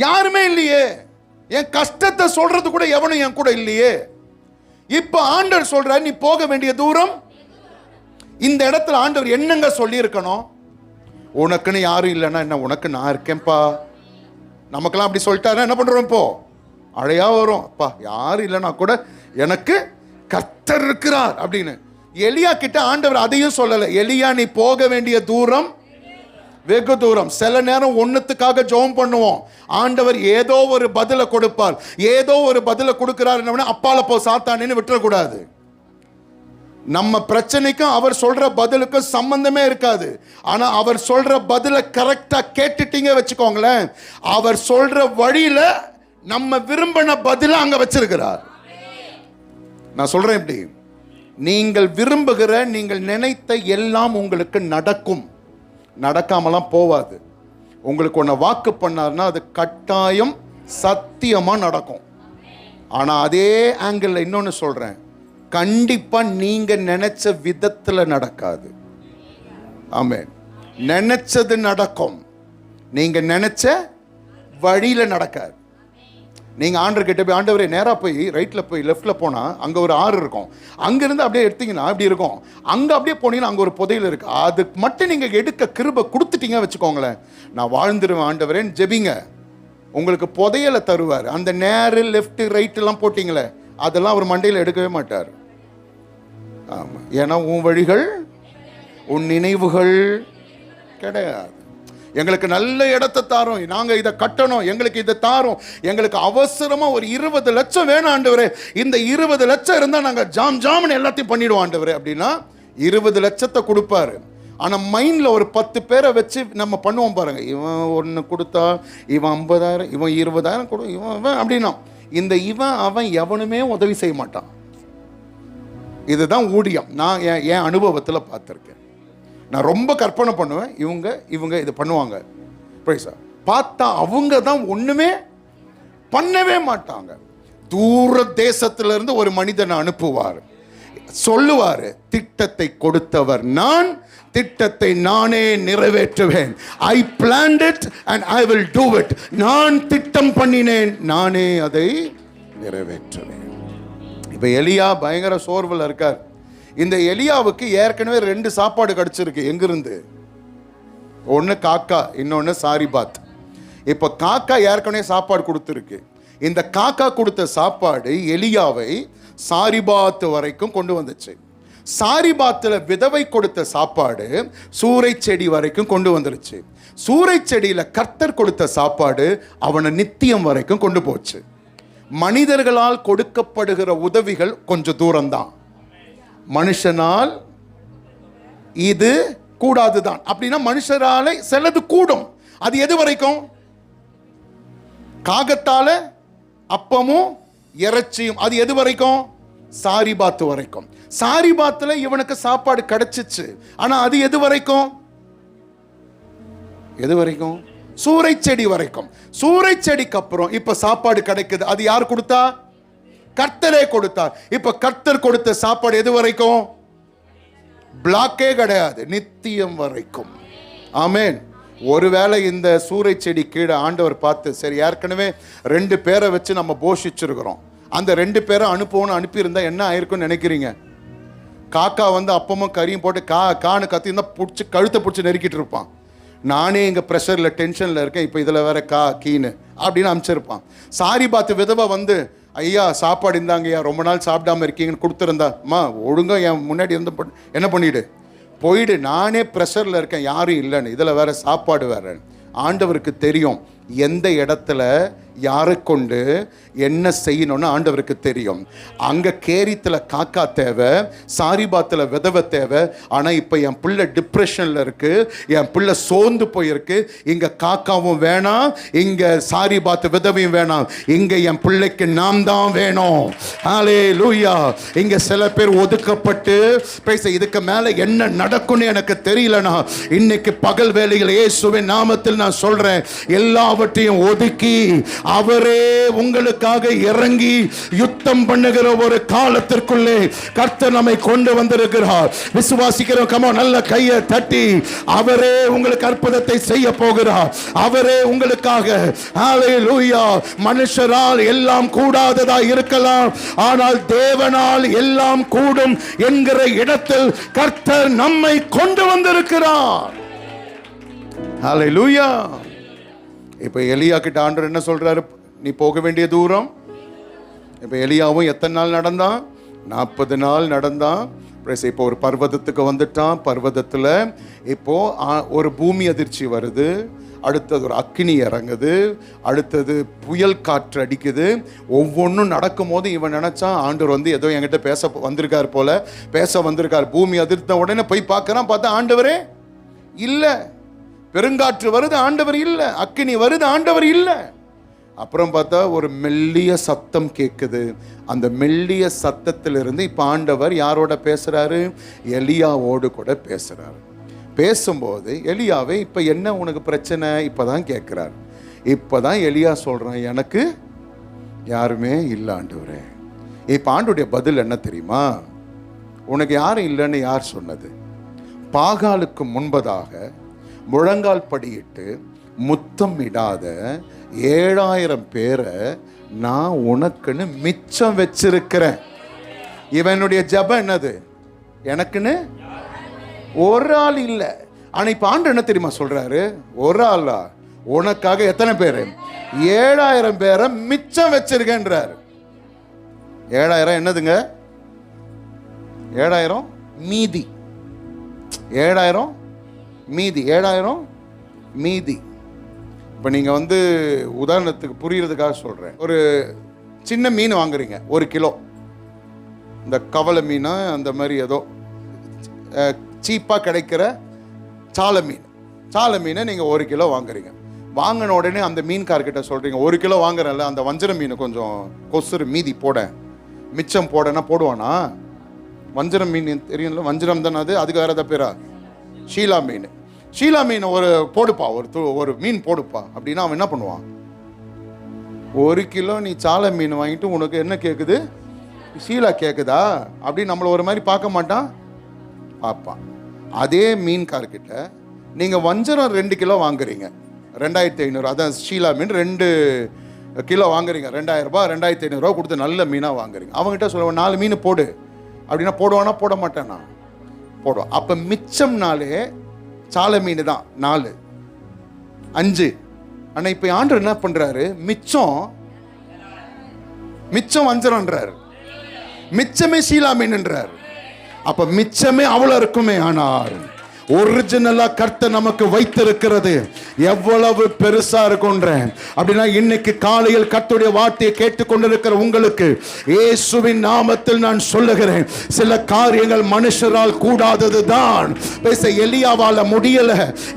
யாருமே இல்லையே, என் கஷ்டத்தை சொல்றது கூட எவனும் என் கூட இல்லையே. இப்ப ஆண்டவர் சொல்ற, நீ போக வேண்டிய தூரம். இந்த இடத்துல ஆண்டவர் என்னங்க சொல்லி இருக்கணும்? உனக்குன்னு யாரும் இல்லைன்னா என்ன, உனக்கு நான் இருக்கேன்ப்பா. நமக்கெல்லாம் அப்படி சொல்லிட்டாரு, என்ன பண்றோம்? இப்போ அழையா வரும், அப்பா யாரும் இல்லைன்னா கூட எனக்கு கர்த்தர் இருக்கிறார் அப்படின்னு. எலியா கிட்ட ஆண்டவர் அதையும் சொல்லல. எலியா நீ போக வேண்டிய தூரம் வெகு தூரம். சில நேரம் ஒன்னுத்துக்காக ஜெபம் பண்ணுவோம், ஆண்டவர் ஏதோ ஒரு பதிலை கொடுப்பார். ஏதோ ஒரு பதிலை கொடுக்கிறார், அப்பால போ சாத்தானேன்னு விட்டுறக்கூடாது. நம்ம பிரச்சனைக்கும் அவர் சொல்ற பதிலுக்கும் சம்பந்தமே இருக்காது. ஆனா அவர் சொல்ற பதிலை கரெக்டா கேட்டுட்டீங்க வச்சுக்கோங்களேன், அவர் சொல்ற வழியில நம்ம விரும்பின பதில அங்க வச்சிருக்கிறார். நான் சொல்றேன் இப்படி, நீங்கள் விரும்புகிற, நீங்கள் நினைத்த எல்லாம் உங்களுக்கு நடக்கும், நடக்காமலாம் போவாது. உங்களுக்கு ஒன்று வாக்கு பண்ணார்னா அது கட்டாயம் சத்தியமாக நடக்கும். ஆனால் அதே ஆங்கிள் இன்னொன்று சொல்கிறேன், கண்டிப்பாக நீங்கள் நினைச்ச விதத்தில் நடக்காது. ஆமென். நினைச்சது நடக்கும், நீங்கள் நினைச்ச வழியில் நடக்காது. நீங்கள் ஆண்டவர் கிட்ட போய், ஆண்டவரே நேராக போய் ரைட்டில் போய் லெஃப்டில் போனால் அங்கே ஒரு ஆறு இருக்கும், அங்கேருந்து அப்படியே எடுத்தீங்கன்னா அப்படி இருக்கும், அங்கே அப்படியே போனீங்கன்னா அங்கே ஒரு புதையல் இருக்குது, அதுக்கு மட்டும் நீங்கள் எடுக்க கிருபை கொடுத்துட்டீங்க வச்சுக்கோங்களேன், நான் வாழ்ந்துருவேன் ஆண்டவரேன்னு ஜெபிங்க, உங்களுக்கு புதையலை தருவார். அந்த நேரு லெஃப்ட்டு ரைட்டெல்லாம் போட்டிங்களே அதெல்லாம் அவர் மண்டையில் எடுக்கவே மாட்டார். ஆமாம், ஏன்னா உன் வழிகள் உன் நினைவுகள் கிடையாது. எங்களுக்கு நல்ல இடத்தை தாரோம், நாங்கள் இதை கட்டணும், எங்களுக்கு இதை தாரோம், எங்களுக்கு அவசரமாக ஒரு 20 லட்சம் வேணும் ஆண்டவரே, இந்த 20 லட்சம் இருந்தால் நாங்கள் ஜாம்னு எல்லாத்தையும் பண்ணிடுவோம் ஆண்டவரே அப்படின்னா 20 லட்சத்தை கொடுப்பாரு. ஆனால் மைண்டில் ஒரு 10 பேரை வச்சு நம்ம பண்ணுவோம் பாருங்க, இவன் ஒன்று கொடுத்தா இவன் 50,000, இவன் 20,000 கொடு, இவன் அப்படின்னா இந்த இவன் அவன் எவனுமே உதவி செய்ய மாட்டான். இதுதான் ஊழியம். நான் என் அனுபவத்தில் பார்த்துருக்கேன். நான் ரொம்ப கற்பனை பண்ணுவேன், இவங்க இது பண்ணுவாங்க. பார்த்தா அவங்க தான் ஒண்ணுமே பண்ணவே மாட்டாங்க. தூர தேசத்துல இருந்து ஒரு மனிதனை அனுப்புவார், சொல்லுவாரு, திட்டத்தை கொடுத்தவர் நான், திட்டத்தை நானே நிறைவேற்றுவேன். I planned it and I will do it. நான் திட்டம் பண்ணினேன், நானே அதை நிறைவேற்றுவேன். இப்ப எலியா பயங்கர சோர்வுல இருக்கார். இந்த எலியாவுக்கு ஏற்கனவே 2 சாப்பாடு கிடைச்சிருக்கு. எங்கிருந்து? ஒன்னு காக்கா, இன்னொன்னு சாரிபாத். இப்ப காக்கா ஏற்கனவே சாப்பாடு கொடுத்துருக்கு. இந்த காக்கா கொடுத்த சாப்பாடு எலியாவை சாரிபாத் வரைக்கும் கொண்டு வந்துச்சு. சாரிபாத்தில் விதவை கொடுத்த சாப்பாடு சூரை செடி வரைக்கும் கொண்டு வந்துருச்சு. சூரை செடியில கர்த்தர் கொடுத்த சாப்பாடு அவனை நித்தியம் வரைக்கும் கொண்டு போச்சு. மனிதர்களால் கொடுக்கப்படுகிற உதவிகள் கொஞ்சம் தூரம்தான், மனுஷனால் இது கூடாதுதான். அப்படின்னா மனுஷரால சிலது கூடும். அது எது வரைக்கும்? காகத்தால அப்பமும் இறைச்சியும், அது எது வரைக்கும்? சாரிபாத்து வரைக்கும். சாரிபாத்துல இவனுக்கு சாப்பாடு கிடைச்சிச்சு. ஆனா அது எது வரைக்கும்? எது வரைக்கும்? சூரை செடி வரைக்கும். சூரை செடிக்கு அப்புறம் இப்ப சாப்பாடு கிடைக்குது. அது யார் கொடுத்தா? கர்த்தரே கொடுத்தார். இப்ப கர்த்தர் கொடுத்த சாப்பாடு எது வரைக்கும்? பிளாக்கே கிடையாது, நித்தியம் வரைக்கும். ஆமென். ஒருவேளை இந்த சூரை செடி கீழே ஆண்டவர் பார்த்து, சரி ஏற்கனவே 2 பேரை வச்சு நம்ம போஷிச்சிருக்கிறோம், அந்த 2 பேரை அனுப்புவோன்னு அனுப்பியிருந்தா என்ன ஆயிருக்கும்னு நினைக்கிறீங்க? காக்கா வந்து அப்பமும் கறியும் போட்டு கான்னு கத்திருந்தா பிடிச்சி கழுத்தை பிடிச்சி நெருக்கிட்டு இருப்பான். நானே இங்கே ப்ரெஷரில் டென்ஷனில் இருக்கேன், இப்போ இதில் வேற கீன்னு அப்படின்னு அனுப்பிச்சிருப்பான். சாரி பார்த்து விதவை வந்து, ஐயா சாப்பாடு இருந்தாங்க ஐயா, ரொம்ப நாள் சாப்பிடாம இருக்கீங்கன்னு கொடுத்துருந்தா, அம்மா ஒழுங்கா என் முன்னாடி இருந்து என்ன பண்ணிடு, போயிடு, நானே ப்ரெஷரில் இருக்கேன், யாரும் இல்லைன்னு, இதில் வேற சாப்பாடு வேற. ஆண்டவருக்கு தெரியும் எந்த இடத்துல யாரை கொண்டு என்ன செய்யணும்னு ஆண்டவருக்கு தெரியும். அங்க கேரித்துல காக்கா தேவை, சாரிபாத்துல விதவை தேவை. ஆனா இப்ப என் பிள்ளை டிப்ரெஷன்ல இருக்கு, என் பிள்ளை சோர்ந்து போயிருக்கு, இங்க காக்காவும் வேணாம், இங்க சாரிபாத்து விதவையும் வேணாம், இங்க என் பிள்ளைக்கு நாம் தான் வேணும். ஹல்லேலூயா. இங்க சில பேர் ஒதுக்கப்பட்டு பேச, இதுக்கு மேல என்ன நடக்கும்னு எனக்கு தெரியலனா இன்னைக்கு பகல் வேளையில் இயேசுவின் நாமத்தில் நான் சொல்றேன், எல்லாவற்றையும் ஒதுக்கி அவரே உங்களுக்காக இறங்கி யுத்தம் பண்ணுகிற ஒரு காலத்திற்குள்ளே கர்த்தர் நம்மை கொண்டு வந்திருக்கிறார். விசுவாசிக்கிறோம். கமோ, நல்ல கையை தட்டி, அவரே உங்களுக்கு அற்புதத்தை செய்ய போகிறார். அவரே உங்களுக்காக. ஹல்லேலூயா. மனுஷரால் எல்லாம் கூடாததா இருக்கலாம், ஆனால் தேவனால் எல்லாம் கூடும் என்கிற இடத்தில் கர்த்தர் நம்மை கொண்டு வந்திருக்கிறார். ஹல்லேலூயா. இப்ப எலியா கிட்ட ஆண்டவர் என்ன சொல்றாரு? நீ போக வேண்டிய தூரம். இப்ப எலியாவும் எத்தனை நாள் நடந்தான்? 40 நாள் நடந்தான். இப்போ ஒரு பர்வதத்துக்கு வந்துட்டான். பர்வதத்துல இப்போ ஒரு பூமி அதிர்ச்சி வருது, அடுத்தது ஒரு அக்கினி இறங்குது, அடுத்தது புயல் காற்று அடிக்குது. ஒவ்வொன்றும் நடக்கும் போது இவன் நினைச்சான் ஆண்டவர் வந்து ஏதோ என்கிட்ட பேச வந்திருக்கார் போல, பேச வந்திருக்கார். பூமி அதிர்த்த உடனே போய் பார்க்கறான், பார்த்தா ஆண்டவரே இல்லை. பெருங்காற்று வருது, ஆண்டவர் இல்லை. அக்கினி வருது, ஆண்டவர் இல்லை. அப்புறம் பார்த்தா ஒரு மெல்லிய சத்தம் கேட்குது. அந்த மெல்லிய சத்தத்திலிருந்து இப்ப ஆண்டவர் யாரோட பேசுறாரு? எலியாவோடு கூட பேசுறாரு. பேசும்போது எலியாவே இப்ப என்ன உனக்கு பிரச்சனை இப்பதான் கேட்கிறார். இப்பதான் எலியா சொல்றான், எனக்கு யாருமே இல்லை ஆண்டவரே. இப்ப ஆண்டுடைய பதில் என்ன தெரியுமா? உனக்கு யாரும் இல்லைன்னு யார் சொன்னது? பாகாலுக்கு முன்பதாக முழங்கால் படியிட்டு முத்தம் இடாத 7000 பேரை நான் உனக்குன்னு மிச்சம் வச்சிருக்கிறேன். இவனுடைய ஜெபம் என்னது? எனக்குன்னு ஒரு ஆள் இல்லை. ஆனா இப்ப ஆண்டு என்ன தெரியுமா சொல்றாரு? ஒரு ஆளா? உனக்காக எத்தனை பேரு? 7000 பேரை மிச்சம் வச்சிருக்கேன்றாரு. 7000 என்னதுங்க? 7000 மீதி. 7000 மீதி. 7000 மீதி. இப்போ நீங்கள் வந்து உதாரணத்துக்கு புரிகிறதுக்காக சொல்கிறேன். ஒரு சின்ன மீன் வாங்குறீங்க, 1 கிலோ. இந்த கவலை மீனா அந்த மாதிரி ஏதோ சீப்பாக கிடைக்கிற சாலை மீன். சாலை மீனை நீங்கள் 1 கிலோ வாங்குறீங்க. வாங்கின உடனே அந்த மீன்கார்கிட்ட சொல்கிறீங்க, 1 கிலோ வாங்குறேன்ல, அந்த வஞ்சர மீன் கொஞ்சம் கொசுறு மீதி போட, மிச்சம் போடனா போடுவானா? வஞ்சரம் மீன் தெரியும்ல, வஞ்சரம் தானே அது. அதுக்கு வேறு எதாவது பேரா? ஷீலா மீன். ஷீலா மீன் ஒரு போடுப்பா, ஒரு மீன் போடுப்பா அப்படின்னா அவன் என்ன பண்ணுவான்? 1 கிலோ நீ சாலை மீன் வாங்கிட்டு உனக்கு என்ன கேட்குது? ஷீலா கேட்குதா அப்படின்னு நம்மளை ஒரு மாதிரி பார்க்க மாட்டான், பார்ப்பான். அதே மீன்கார்கிட்ட நீங்கள் வஞ்சரம் 2 கிலோ வாங்குறீங்க, 2500, அதான் ஷீலா மீன் 2 கிலோ வாங்குறீங்க, 2000 ரூபாய் 2500 ரூபா கொடுத்து நல்ல மீனாக வாங்குறீங்க. அவங்ககிட்ட சொல்லுவேன் 4 மீன் போடு அப்படின்னா போடுவானா? போட மாட்டேன்னா போடுவான். அப்போ மிச்சம்னாலே சாலை மீன் தான் 4 5. ஆனால் இப்போ ஆண்டவர் என்ன பண்ணுறாரு? மிச்சம் வஞ்சரன்றாரு, மிச்சமே ஷீலா மீன்ன்றார். அப்ப மிச்சமே அவ்வளவு இருக்குமே. ஆனால் ஒரிஜினலா கர்த்தர் நமக்கு வைத்திருக்கிறது எவ்வளவு பெருசா இருக்குன்ற அப்படின்னா, இன்னைக்கு காலையில் கர்த்தருடைய வார்த்தையை கேட்டுக்கொண்டிருக்கிற உங்களுக்கு இயேசுவின் நாமத்தில் நான் சொல்லுகிறேன், சில காரியங்கள் மனுஷரால் கூடாதது தான். பேச எலியாவால முடியல,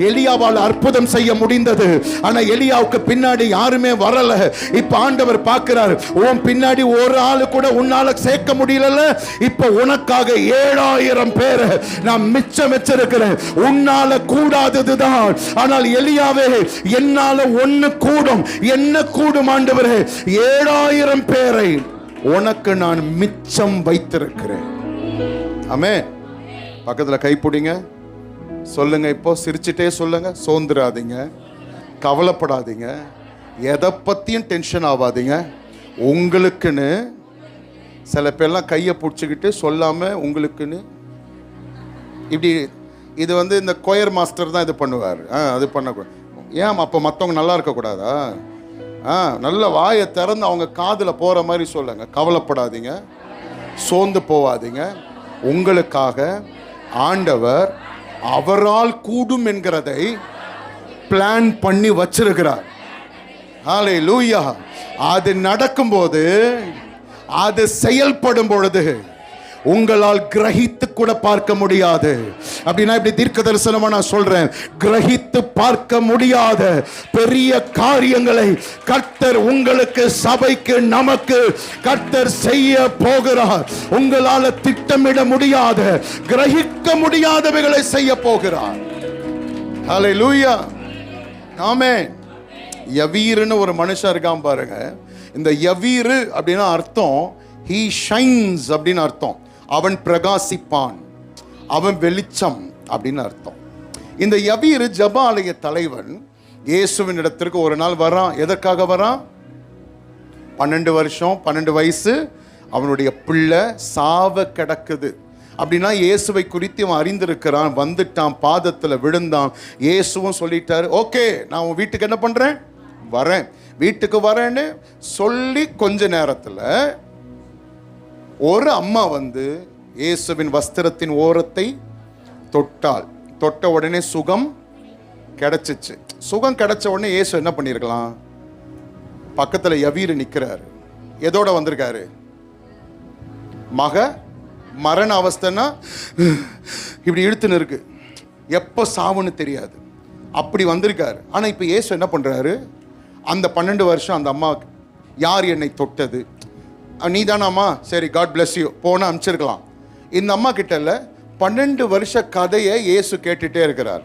எலியாவால் அற்புதம் செய்ய முடிந்தது, ஆனா எலியாவுக்கு பின்னாடி யாருமே வரல. இப்ப ஆண்டவர் பார்க்கிறார், உன் பின்னாடி ஒரு ஆளு கூட உன்னால சேர்க்க முடியல, இப்ப உனக்காக 7000 பேரை நான் மிச்சம் வச்சிருக்கிறேன். உன்னால கூடாததுதான், ஆனால் எலியாவே என்னால ஒன்னு கூடும், என்ன கூடும் ஆண்டவரே? 7000 பேரை உனக்கு நான் மிச்சம் வைத்திருக்கிறேன். ஆமென். பக்கத்துல கைப்பிடிங்க, சொல்லுங்க, இப்போ சிரிச்சிட்டே சொல்லுங்க. சோர்ந்துடாதீங்க, கவலைப்படாதீங்க, எதை பத்தியும் டென்ஷன் ஆகாதீங்க. உங்களுக்குன்னு சில பேர்லாம் கையை பிடிச்சிக்கிட்டு சொல்லாம உங்களுக்குன்னு இப்படி, இது இந்த கொயர் மாஸ்டர் தான் இது பண்ணுவார். அது பண்ணக்கூடாது. ஏன் அப்போ மற்றவங்க நல்லா இருக்கக்கூடாதா? நல்ல வாயை திறந்து அவங்க காதில் போகிற மாதிரி சொல்லுங்க. கவலைப்படாதீங்க, சோர்ந்து போவாதீங்க. உங்களுக்காக ஆண்டவர் அவரால் கூடும் என்கிறதை பிளான் பண்ணி வச்சிருக்கிறார். ஹல்லேலூயா. அது நடக்கும்போது, அது செயல்படும் பொழுது உங்களால் கிரகித்து கூட பார்க்க முடியாது. அப்படின்னா இப்படி தீர்க்க தரிசனமா நான் சொல்றேன், கிரகித்து பார்க்க முடியாத பெரிய காரியங்களை கர்த்தர் உங்களுக்கு, சபைக்கு, நமக்கு கர்த்தர் செய்ய போகிறார். உங்களால திட்டமிட முடியாத, கிரகிக்க முடியாதவைகளை செய்ய போகிறார். ஹல்லேலூயா. ஆமென். யவீர்னு ஒரு மனுஷன் இருக்கான் பாருங்க. இந்த யவீர் அப்படின்னா அர்த்தம் he shines அப்படின்னு அர்த்தம். அவன் பிரகாசிப்பான், அவன் வெளிச்சம் அப்படின்னு அர்த்தம். இந்த யவீர் ஜெபாலய தலைவன் இயேசுவின் இடத்திற்கு ஒரு நாள் வரான். எதற்காக வரான்? 12 வருஷம் 12 வயசு அவனுடைய பிள்ளை சாவ கிடக்குது. அப்படின்னா இயேசுவை குறித்து அவன் அறிந்திருக்கிறான். வந்துட்டான், பாதத்தில் விழுந்தான். இயேசுவும் சொல்லிட்டாரு, ஓகே நான் உன் வீட்டுக்கு என்ன பண்றேன், வரேன், வீட்டுக்கு வரேன்னு சொல்லி கொஞ்ச நேரத்தில் ஒரு அம்மா இயேசுவின் வஸ்திரத்தின் ஓரத்தை தொட்டாள். தொட்ட உடனே சுகம் கிடைச்சிச்சு. சுகம் கிடைச்ச உடனே இயேசு என்ன பண்ணிருக்கலாம்? பக்கத்துல யவீர் நிக்கிறாரு. எதோட வந்திருக்காரு? மரண அவஸ்தைன்னா இப்படி இழுத்துன்னு இருக்கு, எப்போ சாவுன்னு தெரியாது, அப்படி வந்திருக்காரு. ஆனா இப்ப இயேசு என்ன பண்றாரு? அந்த 12 வருஷம் அந்த அம்மா, யார் என்னை தொட்டது? நீ தானாம்மா, சரி காட் பிளஸ் யூ, போன அனுப்பிச்சிருக்கலாம். இந்த அம்மா கிட்ட இல்லை, 12 வருஷ கதையை இயேசு கேட்டுட்டே இருக்கிறார்.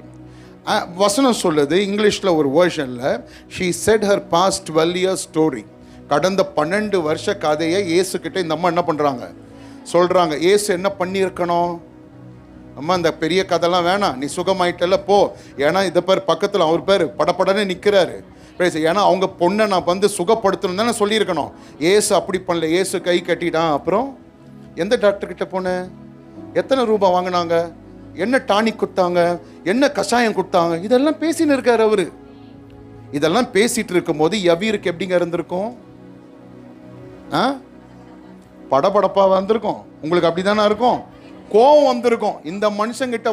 வசனம் சொல்லுது இங்கிலீஷ்ல ஒரு வேர்ஷன்ல, she said her past 12 years story. கடந்த 12 வருஷ கதையை இயேசு கிட்ட இந்த அம்மா என்ன பண்றாங்க, சொல்றாங்க. இயேசு என்ன பண்ணியிருக்கணும்? அம்மா இந்த பெரிய கதைலாம் வேணாம், நீ சுகமாயிட்டல போ. ஏன்னா இதை பேர் பக்கத்தில் அவர் பேர் படப்படன்னு நிற்கிறாரு. ஏன்னா அவங்க பொண்ணை நான் சுகப்படுத்தணும் தானே சொல்லியிருக்கணும். ஏசு அப்படி பண்ணல. ஏசு கை கட்டிட்டான். அப்புறம் எந்த டாக்டர் கிட்ட போனேன், எத்தனை ரூபாய் வாங்கினாங்க, என்ன டானிக் கொடுத்தாங்க, என்ன கஷாயம் கொடுத்தாங்க, இதெல்லாம் பேசின்னு இருக்காரு அவரு. இதெல்லாம் பேசிட்டு இருக்கும் போது யவீருக்கு எப்படிங்க இருந்திருக்கும்? படபடப்பா வந்திருக்கும். உங்களுக்கு அப்படிதானே இருக்கும், கோவம் வந்திருக்கும். இந்த மனுஷங்கிட்ட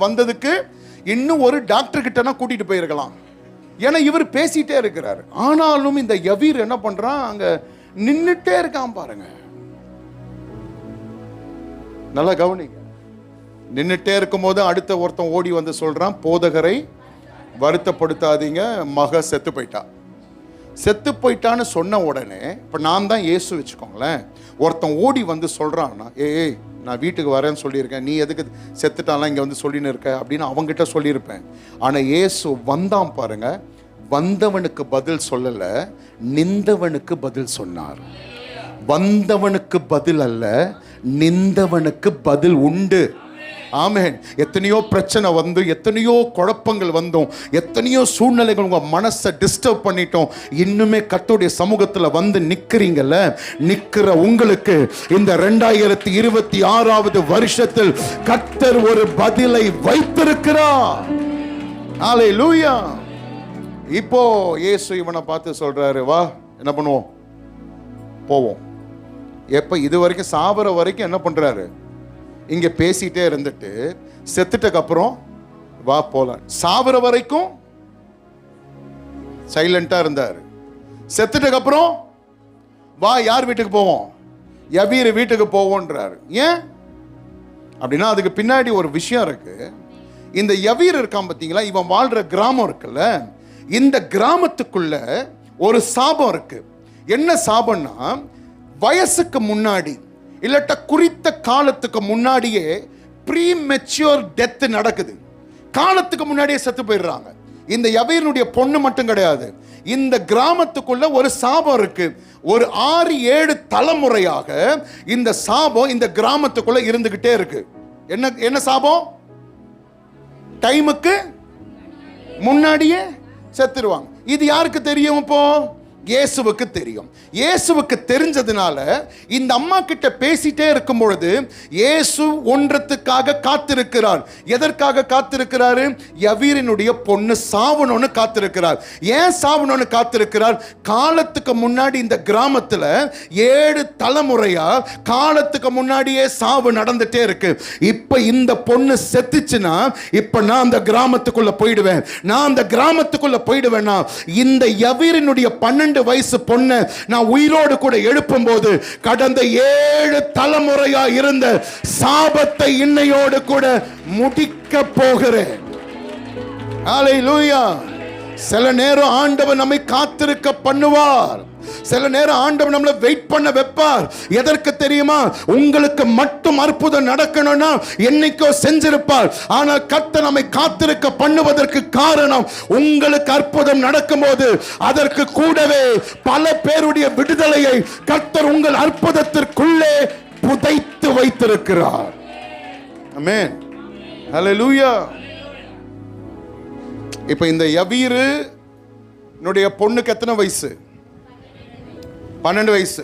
வந்ததுக்கு இன்னும் ஒரு டாக்டர் கிட்டனா கூட்டிட்டு போயிருக்கலாம். ஏன்னா இவர் பேசிட்டே இருக்கிறார். ஆனாலும் இந்த யவீர் என்ன பண்றான், அங்க நின்னுட்டே இருக்கான் பாருங்க. நல்லா கவனிங்க. நின்னுட்டே இருக்கும் போது அடுத்த ஒருத்தன் ஓடி சொல்றான், போதகரை வருத்தப்படுத்தாதீங்க, மக செத்து போயிட்டா. செத்து போயிட்டான்னு சொன்ன உடனே, இப்போ நான் தான் இயேசு வச்சுக்கோங்களேன், ஒருத்தன் ஓடி வந்து சொல்கிறான்னா, ஏய் நான் வீட்டுக்கு வரேன்னு சொல்லியிருக்கேன், நீ எதுக்கு செத்துட்டாலாம் இங்கே வந்து சொல்லின்னு இருக்க அப்படின்னு அவங்ககிட்ட சொல்லியிருப்பேன். ஆனால் இயேசு வந்தான் பாருங்க, வந்தவனுக்கு பதில் சொல்லலை, நின்றவனுக்கு பதில் சொன்னார். வந்தவனுக்கு பதில் அல்ல, நின்றவனுக்கு பதில் உண்டு. ஆமென். எத்தனையோ பிரச்சனை வந்து, எத்தனையோ குழப்பங்கள் வந்தோம், எத்தனையோ சூழ்நிலைகள் உங்க மனசை டிஸ்டர்ப் பண்ணிட்டோம், இன்னுமே கர்த்தருடைய சமூகத்தில் வந்து நிற்கிறீங்கல்ல, நிற்கிற உங்களுக்கு இந்த 2026வது வருஷத்தில் கர்த்தர் ஒரு பதிலை வைத்திருக்கிறார். ஹல்லேலூயா. இப்போ இயேசு இவனை பார்த்து சொல்றாரு, வா என்ன பண்ணுவோம், போவோம். எப்ப இது வரைக்கும் சாவர வரைக்கும் என்ன பண்றாரு, இங்க பேசிட்டே இருந்துட்டு செத்துட்டக்கு அப்புறம் வா போலாம். சாவர வரைக்கும் சைலண்டா இருந்தாரு. செத்துட்டக்கு அப்புறம் வா யார் வீட்டுக்கு போவோம், யவீர் வீட்டுக்கு போவோன்றாரு. ஏன் அப்படின்னா அதுக்கு பின்னாடி ஒரு விஷயம் இருக்கு. இந்த யவீர் இருக்கான் பார்த்தீங்களா, இவன் வாழ்ற கிராமம் இருக்குல்ல, இந்த கிராமத்துக்குள்ள ஒரு சாபம் இருக்கு. என்ன சாபம்னா, வயசுக்கு முன்னாடி இல்லட்ட குறித்த காலத்துக்கு முன்னாடியே ப்ரீமெச்சூர் டெத் நடக்குது. காலத்துக்கு முன்னாடியே செத்து போயிடுறாங்க. இந்த யவீரனுடைய பொண்ணு மட்டும் கிடையாது, இந்த கிராமத்துக்குள்ள ஒரு சாபம் இருக்கு. ஒரு 6-7 தலைமுறையாக இந்த சாபம் இந்த கிராமத்துக்குள்ள இருந்துகிட்டே இருக்கு. என்ன சாபம்? டைமுக்கு முன்னாடியே செத்துருவாங்க. இது யாருக்கு தெரியும்? இப்போ இயேசுவுக்கு தெரியும். இயேசுவுக்கு தெரிஞ்சதுனால இந்த அம்மா கிட்ட பேசிட்டே இருக்கும் பொழுது இயேசு ஒன்றத்துக்காக காத்திருக்கிறார். எதற்காக காத்திருக்கிறாரு? யவீரனுடைய பொண்ணு சாவணும்னு காத்திருக்கிறார். ஏன் சாவணும்னு காத்திருக்கிறார்? காலத்துக்கு முன்னாடி இந்த கிராமத்துல 7 தலைமுறையா காலத்துக்கு முன்னாடியே சாவு நடந்துட்டே இருக்கு. இப்ப இந்த பொண்ணு செத்துச்சுன்னா இப்ப நான் அந்த கிராமத்துக்குள்ள போயிடுவேன். நான் அந்த கிராமத்துக்குள்ள போயிடுவேன்னா இந்த யவீரனுடைய 12 வயசு பொண்ணு நான் உயிரோடு கூட எழுப்பும் போது கடந்த 7 தலைமுறையா இருந்த சாபத்தை இன்னையோடு கூட முடிக்க போகிறேன். ஹல்லேலூயா. சில நேரம் ஆண்டவர் நம்மை காத்திருக்க பண்ணுவார். சில நேரம் ஆண்டவர் நம்மளை வெயிட் பண்ண வைப்பார். எதற்கு தெரியுமா? உங்களுக்கு மட்டும் அற்புதம் நடக்கணும்னா என்னைக்கோ செஞ்சிருப்பார். ஆனால் கர்த்தர் நம்மை காத்திருக்க பண்ணுவதற்கு காரணம், உங்களுக்கு அற்புதம் நடக்கும்போது அதற்கு கூடவே பல பேருடைய விடுதலையை கர்த்தர் உங்கள் அற்புதத்திற்குள்ளே புதைத்து வைத்திருக்கிறார். ஆமென். ஹல்லேலூயா. இப்ப இந்த யவீரு பொண்ணுக்கு எத்தனை வயசு? 12 வயசு.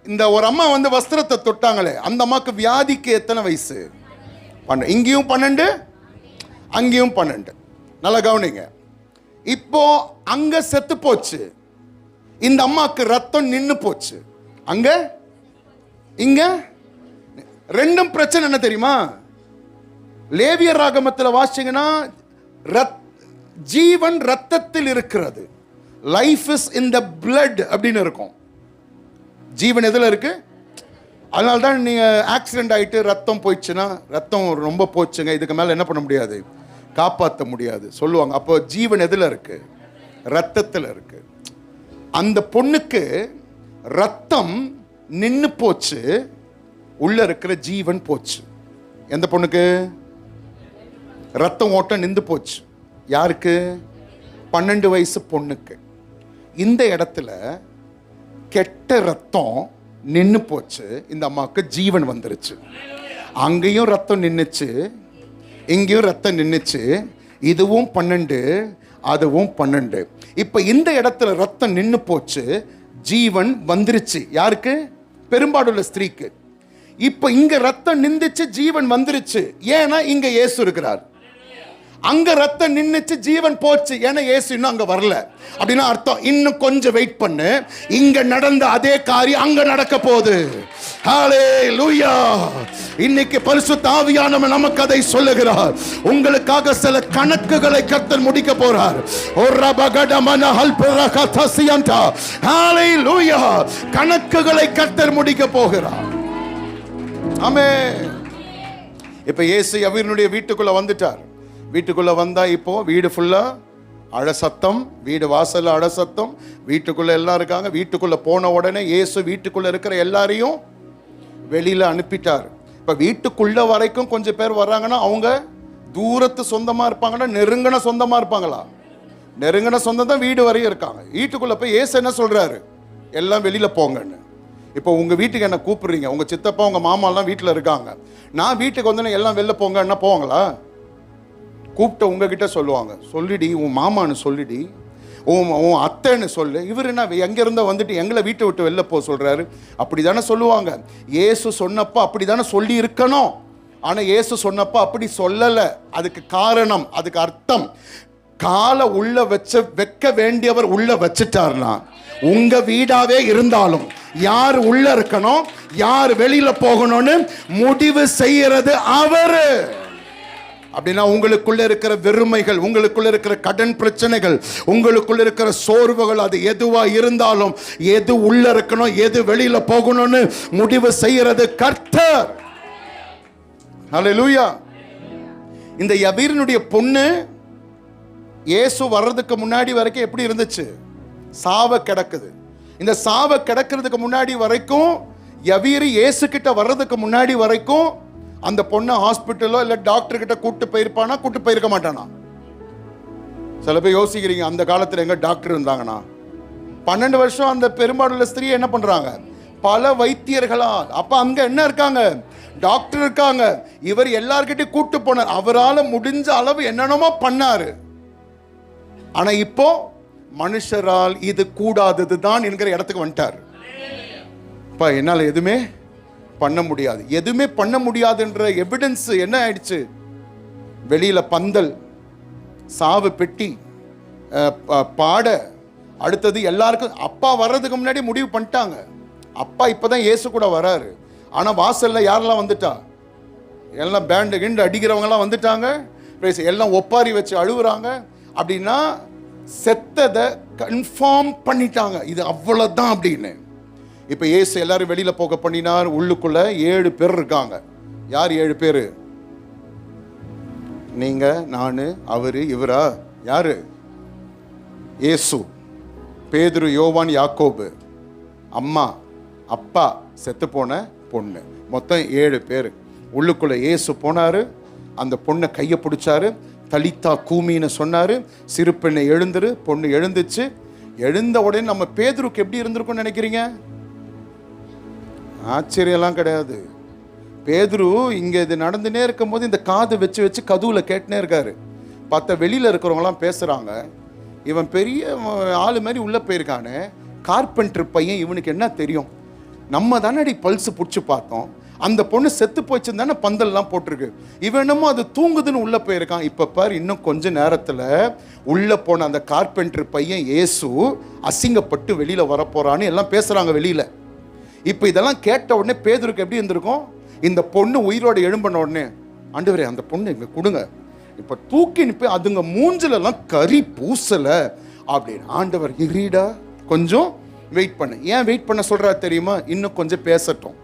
இந்த ஒரு அம்மா வந்து வஸ்திரத்தை தொட்டாங்களே, அந்த அம்மாக்கு வியாதிக்கு எத்தனை வயசு? 12. இங்கேயும் 12, அங்கேயும் 12. நல்லா கவனிங்க. இப்போ அங்க செத்து போச்சு, இந்த அம்மாக்கு ரத்தம் நின்னு போச்சு. அங்க இங்க ரெண்டும் பிரச்சனை. என்ன தெரியுமா? லேவியர் ராகமத்தில் வாசிச்சீங்கன்னா ஜீவன் ரத்தத்தில் இருக்கிறது. Life is in the blood அப்படின்னு இருக்கும். ஜீவன் எதில் இருக்கு? அதனால தான் நீங்கள் ஆக்சிடென்ட் ஆகிட்டு ரத்தம் போயிடுச்சுன்னா, ரத்தம் ரொம்ப போச்சுங்க, இதுக்கு மேலே என்ன பண்ண முடியாது, காப்பாற்ற முடியாது சொல்லுவாங்க. அப்போ ஜீவன் எதில் இருக்கு? ரத்தத்தில் இருக்கு. அந்த பொண்ணுக்கு ரத்தம் நின்று போச்சு, உள்ள இருக்கிற ஜீவன் போச்சு. எந்த பொண்ணுக்கு? ரத்தம் ஓட்டம் நின்று போச்சு. யாருக்கு? 12 வயசு பொண்ணுக்கு. இந்த இடத்துல கெட்ட ரத்தம் நின்று போச்சு, இந்த அம்மாவுக்கு ஜீவன் வந்துருச்சு. அங்கேயும் ரத்தம் நின்றுச்சு, இங்கேயும் ரத்தம் நின்றுச்சு. இதுவும் 12, அதுவும் 12. இப்போ இந்த இடத்துல ரத்தம் நின்று போச்சு, ஜீவன் வந்துருச்சு. யாருக்கு? பெரும்பாடுள்ள ஸ்திரீக்கு. இப்போ இங்க ரத்தம் நின்றுச்சு, ஜீவன் வந்துருச்சு. ஏன்னா இங்க இயேசு இருக்கிறார். அங்க ரத்தம் நின்னுச்சு, ஜீவன் போச்சு, ஏன்னா இயேசு இன்னும் அங்க வரல. அப்படின்னா அர்த்தம், இன்னும் கொஞ்சம் வெயிட் பண்ணு, இங்க நடந்த அதே காரியம் அங்க நடக்க போகுது. ஹல்லேலூயா. இன்னைக்கு பரிசுத்த ஆவியானவர் நமக்கு அதை சொல்லுகிறார். உங்களுக்காக சில கணக்குகளை கர்த்தர் முடிக்க போறார். ஹல்லேலூயா. கணக்குகளை கர்த்தர் முடிக்க போகிறார். ஆமென். இப்ப இயேசு யவீரனுடைய வீட்டுக்குள்ள வந்துட்டார். வீட்டுக்குள்ள வந்தா இப்போ வீடு ஃபுல்லா அழ சத்தம், வீடு வாசல்ல அழ சத்தம், வீட்டுக்குள்ள எல்லாம் இருக்காங்க. வீட்டுக்குள்ள போன உடனே இயேசு வீட்டுக்குள்ள இருக்கிற எல்லாரையும் வெளியில அனுப்பிட்டார். இப்ப வீட்டுக்குள்ள வரைக்கும் கொஞ்சம் பேர் வர்றாங்கன்னா அவங்க தூரத்து சொந்தமா இருப்பாங்கன்னா நெருங்கின சொந்தமா இருப்பாங்களா? நெருங்கின சொந்தம் தான் வீடு வரையும் இருக்காங்க. வீட்டுக்குள்ள போய் இயேசு என்ன சொல்றாரு? எல்லாம் வெளியில போங்கன்னு. இப்போ உங்க வீட்டுக்கு என்ன கூப்பிடுறீங்க, உங்க சித்தப்பா உங்க மாமா எல்லாம் வீட்டுல இருக்காங்க, நான் வீட்டுக்கு வந்து எல்லாம் வெளில போங்கன்னா போவாங்களா? கூப்பிட்ட உங்ககிட்ட சொல்லுவாங்க, சொல்லிடி உன் மாமான்னு சொல்லிடி, உன் அத்தைன்னு சொல்லு. இவர் என்ன எங்க இருந்த வந்துட்டு எங்களை வீட்டை விட்டு வெளில போக சொல்றாரு? அப்படிதானே சொல்லுவாங்க. இயேசு சொன்னப்ப அப்படிதானே சொல்லி இருக்கணும். ஆனா இயேசு சொன்னப்ப அப்படி சொல்லல. அதுக்கு காரணம், அதுக்கு அர்த்தம், காலை உள்ள வைக்க வேண்டியவர் உள்ள வச்சுட்டார்னா, உங்க வீடாவே இருந்தாலும் யார் உள்ள இருக்கணும் யார் வெளியில போகணும்னு முடிவு செய்யறது அவரு. அப்படின்னா உங்களுக்குள்ள இருக்கிற வெறுமைகள், உங்களுக்குள்ள இருக்கிற கடன் பிரச்சனைகள், உங்களுக்குள்ள இருக்கிற சோர்வுகள், அது எதுவா இருந்தாலும் எது உள்ள இருக்கணும் எது வெளியில போகணும்னு முடிவு செய்யறது கர்த்தர். ஹல்லேலூயா. இந்த யவீரனுடைய பொண்ணு இயேசு வர்றதுக்கு முன்னாடி வரைக்கும் எப்படி இருந்துச்சு? சாவ கிடக்குது. இந்த சாவ கிடக்கிறதுக்கு முன்னாடி வரைக்கும், யவீரு இயேசு கிட்ட வர்றதுக்கு முன்னாடி வரைக்கும் அந்த பொண்ணை ஹாஸ்பிட்டலோ இல்ல டாக்டர் கிட்ட கூட்டு போயிருப்பானா? கூட்டு போயிருக்க மாட்டானா? சில பேர் யோசிக்கிறீங்க, அந்த காலத்துல எங்க டாக்டர் இருந்தாங்கன்னா? 12 வருஷம் அந்த பெரும்பாலுள்ள ஸ்திரீ என்ன பண்றாங்க? பல வைத்தியர்களால். அப்ப அங்க என்ன இருக்காங்க? டாக்டர் இருக்காங்க. இவர் எல்லார்கிட்டையும் கூட்டு போனார். அவரால் முடிஞ்ச அளவு என்னென்னமோ பண்ணாரு. ஆனா இப்போ மனுஷரால் இது கூடாதது தான் என்கிற இடத்துக்கு வந்துட்டார். இப்ப என்னால எதுவுமே பண்ண முடியாது. எதுவுமே பண்ண முடியாதுன்ற எவிடன்ஸ் என்ன ஆயிடுச்சு? வெளியில பந்தல், சாவு பெட்டி, பாட, அடுத்தது எல்லாருக்கும் அப்பா வர்றதுக்கு முன்னாடி முடிவு பண்ணிட்டாங்க. அப்பா இப்பதான் இயேசு கூட வராரு. ஆனா வாசல்ல யாரெல்லாம் வந்துட்டா? எல்லாம் பேண்டு கிண்டு அடிக்கிறவங்க எல்லாம் வந்துட்டாங்க. எல்லாம் ஒப்பாரி வச்சு அழுகுறாங்க. அப்படின்னா செத்ததை கன்ஃபார்ம் பண்ணிட்டாங்க, இது அவ்வளவுதான் அப்படின்னு. இப்ப இயேசு எல்லாரும் வெளியில போக பண்ணினார். உள்ளுக்குள்ள 7 பேர் இருக்காங்க. யார் 7 பேரு? நீங்க, நானு, அவரு, இவரா? யாரு? இயேசு, பேதுரு, யோவான், யாக்கோபு, அம்மா, அப்பா, செத்து போன பொண்ணு, மொத்தம் 7 பேர். உள்ளுக்குள்ள இயேசு போனாரு. அந்த பொண்ணை கையை பிடிச்சாரு. தலித்தா கூமின்னு சொன்னாரு. சிறு பெண்ணை எழுந்துரு. பொண்ணு எழுந்துச்சு. எழுந்த உடனே நம்ம பேதுருக்கு எப்படி இருந்திருக்கும்னு நினைக்கிறீங்க? ஆச்சரியம்லாம் கிடையாது. பேதுரு இங்க இது நடந்துனே இருக்கும் போது இந்த காது வச்சு வச்சு கதுவுல கேட்டுனே இருக்காரு. பார்த்தா வெளியில இருக்கிறவங்களாம் பேசுறாங்க, இவன் பெரிய ஆளு மாதிரி உள்ள போயிருக்கானே, கார்பெண்டர் பையன், இவனுக்கு என்ன தெரியும்? நம்ம தானே பல்ஸ் பிடிச்சி பார்த்தோம், அந்த பொண்ணு செத்து போச்சுன்னு தானே பந்தல்லாம் போட்டிருக்கு, இவன் என்னமோ அது தூங்குதுன்னு உள்ள போயிருக்கான். இப்ப பாரு, இன்னும் கொஞ்ச நேரத்துல உள்ள போன அந்த கார்பெண்டர் பையன் இயேசு அசிங்கப்பட்டு வெளியில வரப்போறான்னு எல்லாம் பேசுறாங்க வெளியில. இப்ப இதெல்லாம் கேட்ட உடனே பேதுருக்கு எப்படி இருந்திருக்கும்? இந்த பொண்ணு உயிரோட எழும்பின உடனே, ஆண்டவரே அந்த பொண்ணு இங்க கொடுங்க, இப்ப தூக்கி நிப்ப அதுங்க மூஞ்சில எல்லாம் கறி பூசல அப்படின்னு. ஆண்டவர், இறீடா, கொஞ்சம் வெயிட் பண்ணு. ஏன் வெயிட் பண்ண சொல்றாரு தெரியுமா? இன்னும் கொஞ்சம் பேசட்டும்.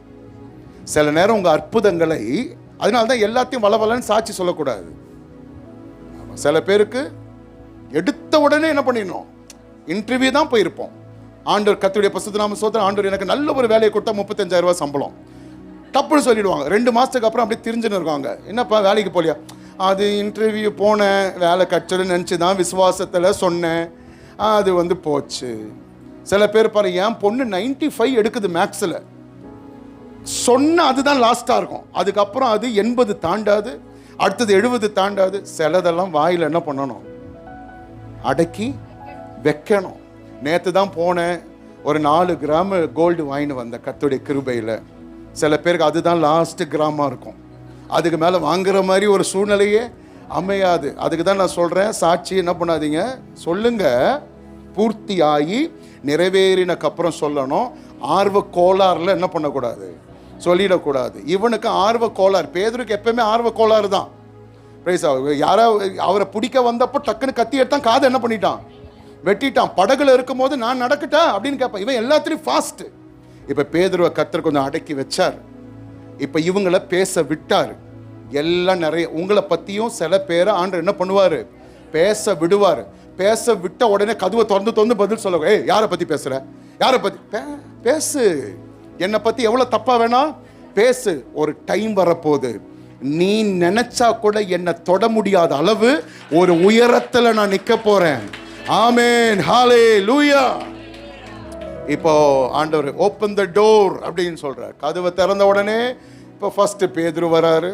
சில நேரம் உங்க அற்புதங்களை, அதனால்தான் எல்லாத்தையும் வளவலன்னு சாட்சி சொல்லக்கூடாது. சில பேருக்கு எடுத்த உடனே என்ன பண்ணிடணும்? இன்டர்வியூ தான் போயிருப்போம். ஆண்டவர், கர்த்தருடைய பரிசுத்த நாம ஸ்தோத்திரம், ஆண்டவர் எனக்கு நல்ல ஒரு வேலையை கொடுத்தா 35,000 ரூபாய் சம்பளம், டப்புன்னு சொல்லிடுவாங்க. 2 மாசத்துக்கு அப்புறம் அப்படியே திரிஞ்சுன்னு இருக்காங்க. என்னப்பா வேலைக்கு போலியா? அது இன்டர்வியூ போனேன், வேலை கட்சடுன்னு நினச்சி தான் விசுவாசத்தில் சொன்னேன், அது போச்சு. சில பேர் பாரு, என் பொண்ணு 95 எடுக்குது மேக்ஸில், சொன்ன அதுதான் லாஸ்டா இருக்கும். அதுக்கப்புறம் அது 80 தாண்டாது, அடுத்தது 70 தாண்டாது. சிலதெல்லாம் வாயில் என்ன பண்ணணும்? அடக்கி வைக்கணும். நேற்று தான் போனேன், ஒரு 4 கிராம் கோல்டு வாங்கிட்டு வந்த கர்த்தருடைய கிருபையில். சில பேருக்கு அதுதான் லாஸ்ட் கிராமா இருக்கும், அதுக்கு மேலே வாங்குற மாதிரி ஒரு சூழ்நிலையே அமையாது. அதுக்கு தான் நான் சொல்றேன், சாட்சி என்ன பண்ணாதீங்க, சொல்லுங்க, பூர்த்தி ஆகி நிறைவேறினக்கு அப்புறம் சொல்லணும். ஆர்வ கோளாறுல என்ன பண்ணக்கூடாது? சொல்லிடக்கூடாது. இவனுக்கு ஆர்வ கோளாறு, பேதுருக்கு எப்பவுமே ஆர்வ கோளாறு தான். யாரோ அவரை பிடிக்க வந்தப்போ டக்குன்னு கத்தி எடுத்தான், காதை என்ன பண்ணிட்டான்? வெட்டிட்டான். படகுல இருக்கும் போது நான் நடக்கட்டா அப்படின்னு கேட்பான். இவன் எல்லாத்துலயும் ஃபாஸ்ட். இப்ப பேதுருவை கர்த்தர் கொஞ்சம் அடக்கி வச்சார். இப்ப இவங்களை பேச விட்டாரு. எல்லாம் நிறைய உங்களை பத்தியும் சில பேரை ஆண்டவர் என்ன பண்ணுவாரு? பேச விடுவாரு. பேச விட்ட உடனே கதவை திறந்து பதில் சொல்ல, ஏய் யாரை பத்தி பேசுற, யாரை பத்தி பேசு, என்னை பத்தி எவ்வளவு தப்பா வேணா பேசு. ஒரு டைம் வரப்போகுது, நீ நினைச்சா கூட என்னை தொட முடியாத அளவு ஒரு உயரத்துல நான் நிக்க போறேன். ஆமென், ஹalleluya. இப்போ ஆண்டவர் ஓப்பன் த டோர் அப்படின்னு சொல்றார். கதவை திறந்த உடனே இப்போ ஃபர்ஸ்ட் பேதுரு வராரு,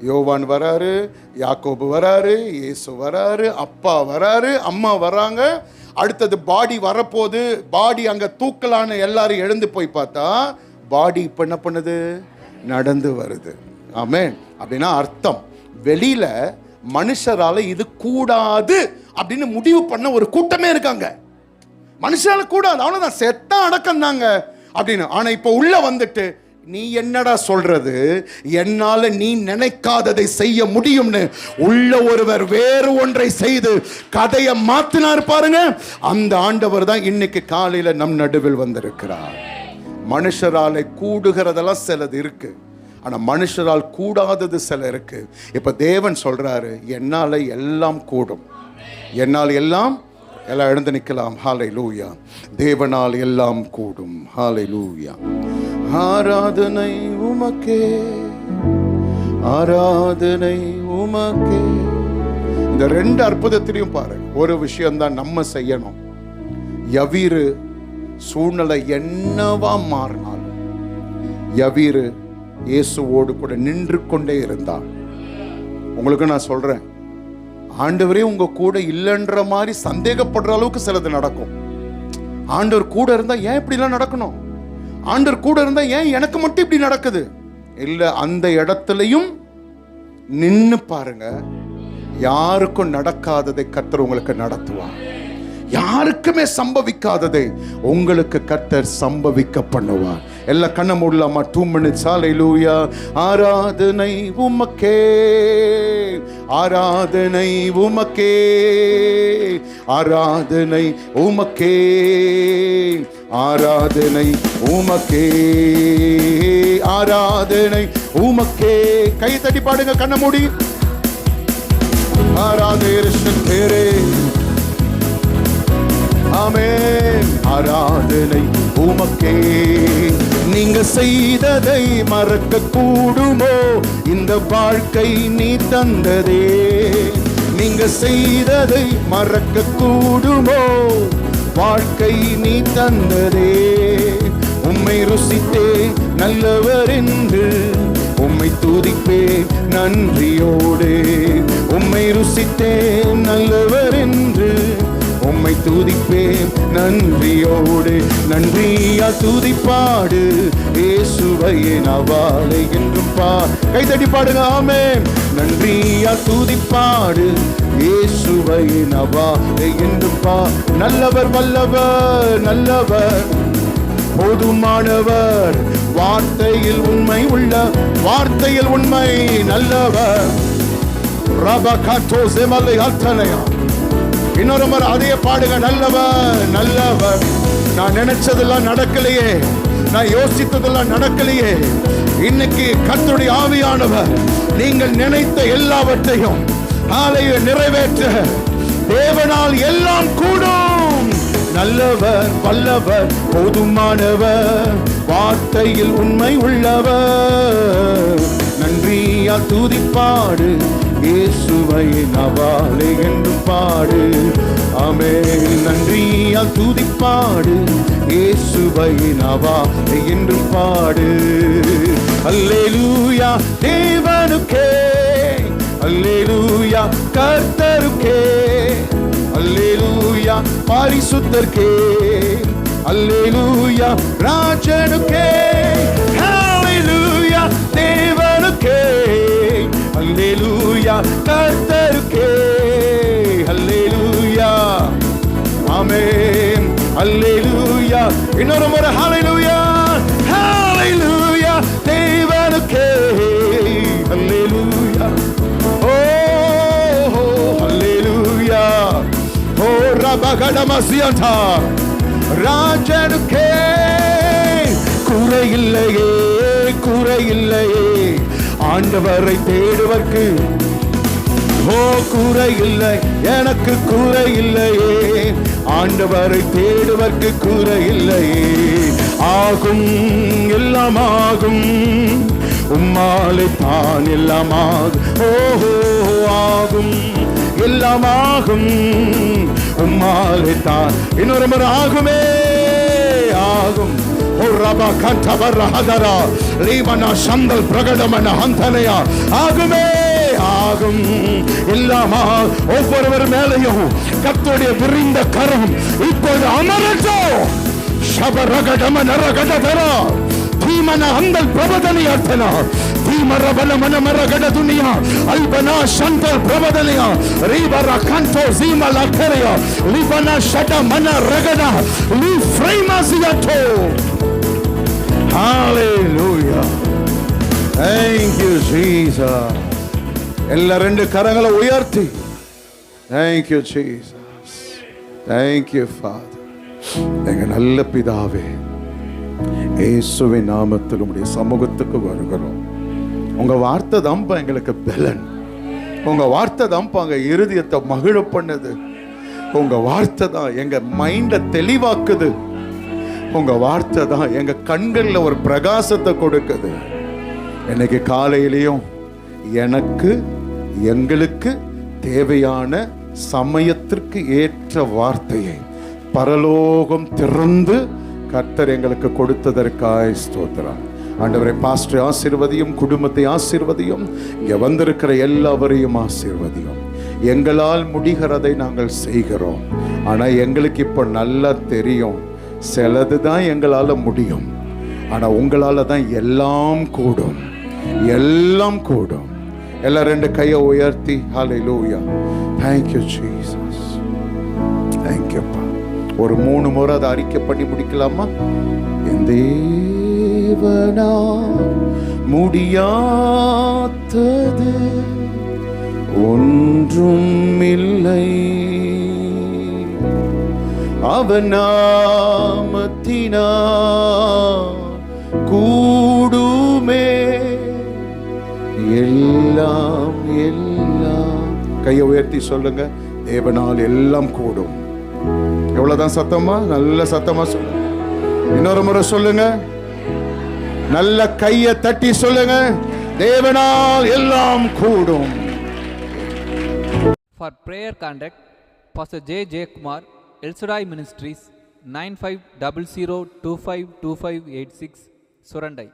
யோவான் வராரு, யாக்கோபு வராரு, இயேசு வராரு, அப்பா வராரு, அம்மா வராங்க. அடுத்தது பாடி வரப்போது. பாடி அங்க தூக்கலான்னு எல்லாரும் எழுந்து போய் பார்த்தா பாடி இப்போ என்ன பண்ணுது, நடந்து வருது. ஆமென். அப்படின்னா அர்த்தம், வெளியில மனுஷரால இது கூடாது அப்படின்னு முடிவு பண்ண ஒரு கூட்டமே இருக்காங்க. மனுஷனால கூடாது, அவ்வளவுதான், செத்தா அடக்கம் தாங்க அப்படின்னு. ஆனா இப்ப உள்ள வந்துட்டு, நீ என்னடா சொல்றது, என்னால நீ நினைக்காததை செய்ய முடியும்னு உள்ள ஒருவர் வேறு ஒன்றை செய்து கதையை மாத்தினார் பாருங்க. அந்த ஆண்டவர் தான் இன்னைக்கு காலையில நம் நடுவில் வந்திருக்கிறார். மனுஷரால கூடுகிறதெல்லாம் சிலது இருக்கு, ஆனா மனுஷரால் கூடாதது சில இருக்கு. இப்ப தேவன் சொல்றாரு, என்னால எல்லாம் கூடும், என்னால் எல்லாம் எழுந்து நிற்கலாம். ஹalleluya. தேவனால் எல்லாம் கூடும். ஹalleluya. ஆராதனை உமக்கே, ஆராதனை உமக்கே. இந்த ரெண்டு அற்புதத்திலையும் பாருங்க, ஒரு விஷயம் தான் நம்ம செய்யணும். யவீரு சூழ்நிலை என்னவா மாறினாலும் யவீரு இயேசுவோடு கூட நின்று கொண்டே இருந்தான். உங்களுக்கு நான் சொல்றேன், ஆண்டவரே உங்க கூட இல்லைன்ற மாதிரி சந்தேகப்படுற அளவுக்கு சிலது நடக்கும். ஆண்டவர் கூட இருந்தா ஏன் இப்படிலாம் நடக்கணும், ஆண்டவர் கூட இருந்தா ஏன் எனக்கு மட்டும் இப்படி நடக்குது, இல்ல அந்த இடத்துலயும் நின்னு பாருங்க. யாருக்கும் நடக்காததை கர்த்தர் உங்களுக்கு நடத்துவார். யாருக்குமே சம்பவிக்காததை உங்களுக்கு கர்த்தர் சம்பவிக்க பண்ணுவார். எல்லா கண்ண மூடலாமா? 2 minutes. ஹalleluya. ஆராதனை உமக்கே, ஆராதனை உமக்கே, ஆராதனை உமக்கே, ஆராதனை உமக்கே, ஆராதனை உமக்கே. கை தட்டி பாடுங்க, கண்ண மூடி. ஆராதனை, ஆமென். ஆராதனை உமக்கே. நீங்க செய்ததை மறக்க கூடுமோ, இந்த வாழ்க்கை நீ தந்ததே. நீங்க செய்ததை மறக்க கூடுமோ, வாழ்க்கை நீ தந்ததே. உம்மை ருசித்தே நல்லவர் என்று உம்மை துதிப்பே நன்றியோடு. உம்மை ருசித்தே நல்லவர் என்று உம்மை துதிப்பேன் நன்றியோடு. நன்றியா துதிப்பாடு இயேசுவை நவாலை என்றும் கைதட்டி பாடுங்க. ஆமென். நன்றியா துதிப்பாடு இயேசுவை நவாலை என்றும் நல்லவர் வல்லவர் நல்லவர் போதுமானவர், வார்த்தையில் உண்மை உள்ள, வார்த்தையில் உண்மை நல்லவர். ரபகட்டோ செமலை அல்தனையா. இன்னொரு முறை அதே பாடுங்க. நல்லவர் நல்லவர். நான் நினைச்சதெல்லாம் நடக்கலையே, நான் யோசித்ததெல்லாம் நடக்கலையே, இன்னைக்கு கர்த்தருடைய ஆவியானவர் நீங்கள் நினைத்த எல்லாவற்றையும் நிறைவேற்ற தேவனால் எல்லாம் கூடும். நல்லவர் வல்லவர் போதுமானவர், வார்த்தையில் உண்மை உள்ளவர். நன்றியா துதிப்பாடு இயேசுவை நவாலை என்று பாடு. ஆமென். நன்றியா துதிப்பாடு இயேசுவை நவாலை என்று பாடு. அல்லேலூயா தேவனுக்கே, அல்லேலூயா கர்த்தருக்கே, அல்லேலூயா பரிசுத்தருக்கே, அல்லேலூயா ராஜனுக்கே, ஹalleluya தேவனுக்கே, அல்லேலூயா கர்த்தருக்கே, அல்லேலூயா. ஆமென். அல்லேலூயா. இன்னொரு முறை ஹalleluya, ஹalleluya தேவனுக்கே, அல்லேலூயா. ஓ ஹalleluya. ஓ ரபகடமசியந்தா ராஜனுக்கே. குறையில்லையே குறையில்லையே ஆண்டவரை தேடுவர்க்கு. ஓ குறையில்லை எனக்கு குறையில்லையே, ஆண்டவரை தேடுவதற்கு குறை இல்லையே. ஆகும், எல்லாம் ஆகும், உம்மாலே தான் எல்லாம் ஆகும். ஓஹோ, ஆகும், எல்லாம் ஆகும், உம்மாலே தான். இன்னொரு முறை ஆகுமே, ஆகும். ஓ ரபா கண்டவர் ஹதரா லீமனா சந்தல் பிரகடமன ஹந்தனையா. ஆகுமே, ஆகும், எல்லாமா. ஒவ்வொருவர் மேலையும் கர்த்தருடைய விரிந்த கரம் இப்போது அமரட்டும். ஷபரகடம நரகடதரா தீமன ஹந்தல் பிரபதனியார்த்தனா தீமரபல மனமரகட துனியா அல்பனா சந்தல் பிரபதனியா ரீபர கண்டோ ஜீமல கரையா லிபனா ஷட மன ரகடா லி ஃப்ரைமாசியாட்டோ. ஹalleluya, thank you Jesus. எல்லா ரெண்டு கரங்களை உயர்த்தி thank you Jesus, thank you Father. எங்க நல்ல பிதாவே, இயேசுவின் நாமத்தில் உம்முடைய சமூகத்துக்கு வருகிறோம். உங்க வார்த்தை தான்ப்பா எங்களுக்கு பலன். உங்க வார்த்தை தான்ப்பா எங்க இருதயத்தை மகிழ பண்ணுது. உங்க வார்த்தை தான் எங்க மைண்டை தெளிவாக்குது. உங்க வார்த்தை தான் எங்க கண்கள்ல ஒரு பிரகாசத்தை கொடுக்குது. இன்னைக்கு காலையிலையும் எனக்கு எங்களுக்கு தேவையான சமயத்திற்கு ஏற்ற வார்த்தையை பரலோகம் திறந்து கர்த்தர் எங்களுக்கு கொடுத்ததற்காய் ஸ்தோத்திரம். ஆண்டவரே, பாஸ்டர் ஆசீர்வதியும், குடும்பத்தை ஆசீர்வதியும், இங்க வந்திருக்கிற எல்லாவரையும் ஆசீர்வதியும். எங்களால் முடிகிறதை நாங்கள் செய்கிறோம். ஆனா எங்களுக்கு இப்போ நல்லா தெரியும், சிலது தான் எங்களால முடியும். ஆனா உங்களால தான் எல்லாம் கூடும், எல்லாம் கூடும். எல்லாம் ரெண்டு கையை உயர்த்தி ஹalleluya, thank you Jesus, thank you பா. ஒரு 3 முறை அதை அறிக்கை பண்ணி முடிக்கலாமா? என் தேவனா முடியாதது ஒன்றும் இல்லை, அவன் நாமத்தினா கூடுமே எல்லாம் எல்லாம். கையை உயர்த்தி சொல்லுங்க, தேவனால் எல்லாம் கூடும். எவ்வளவுதான் சத்தமா? நல்ல சத்தமா சொல்லுங்க. இன்னொரு முறை சொல்லுங்க, நல்ல கையை தட்டி சொல்லுங்க, தேவனால் எல்லாம் கூடும். For prayer contact, Pastor J. J. Kumar, El Shaddai Ministries, 9500252586, Surandai.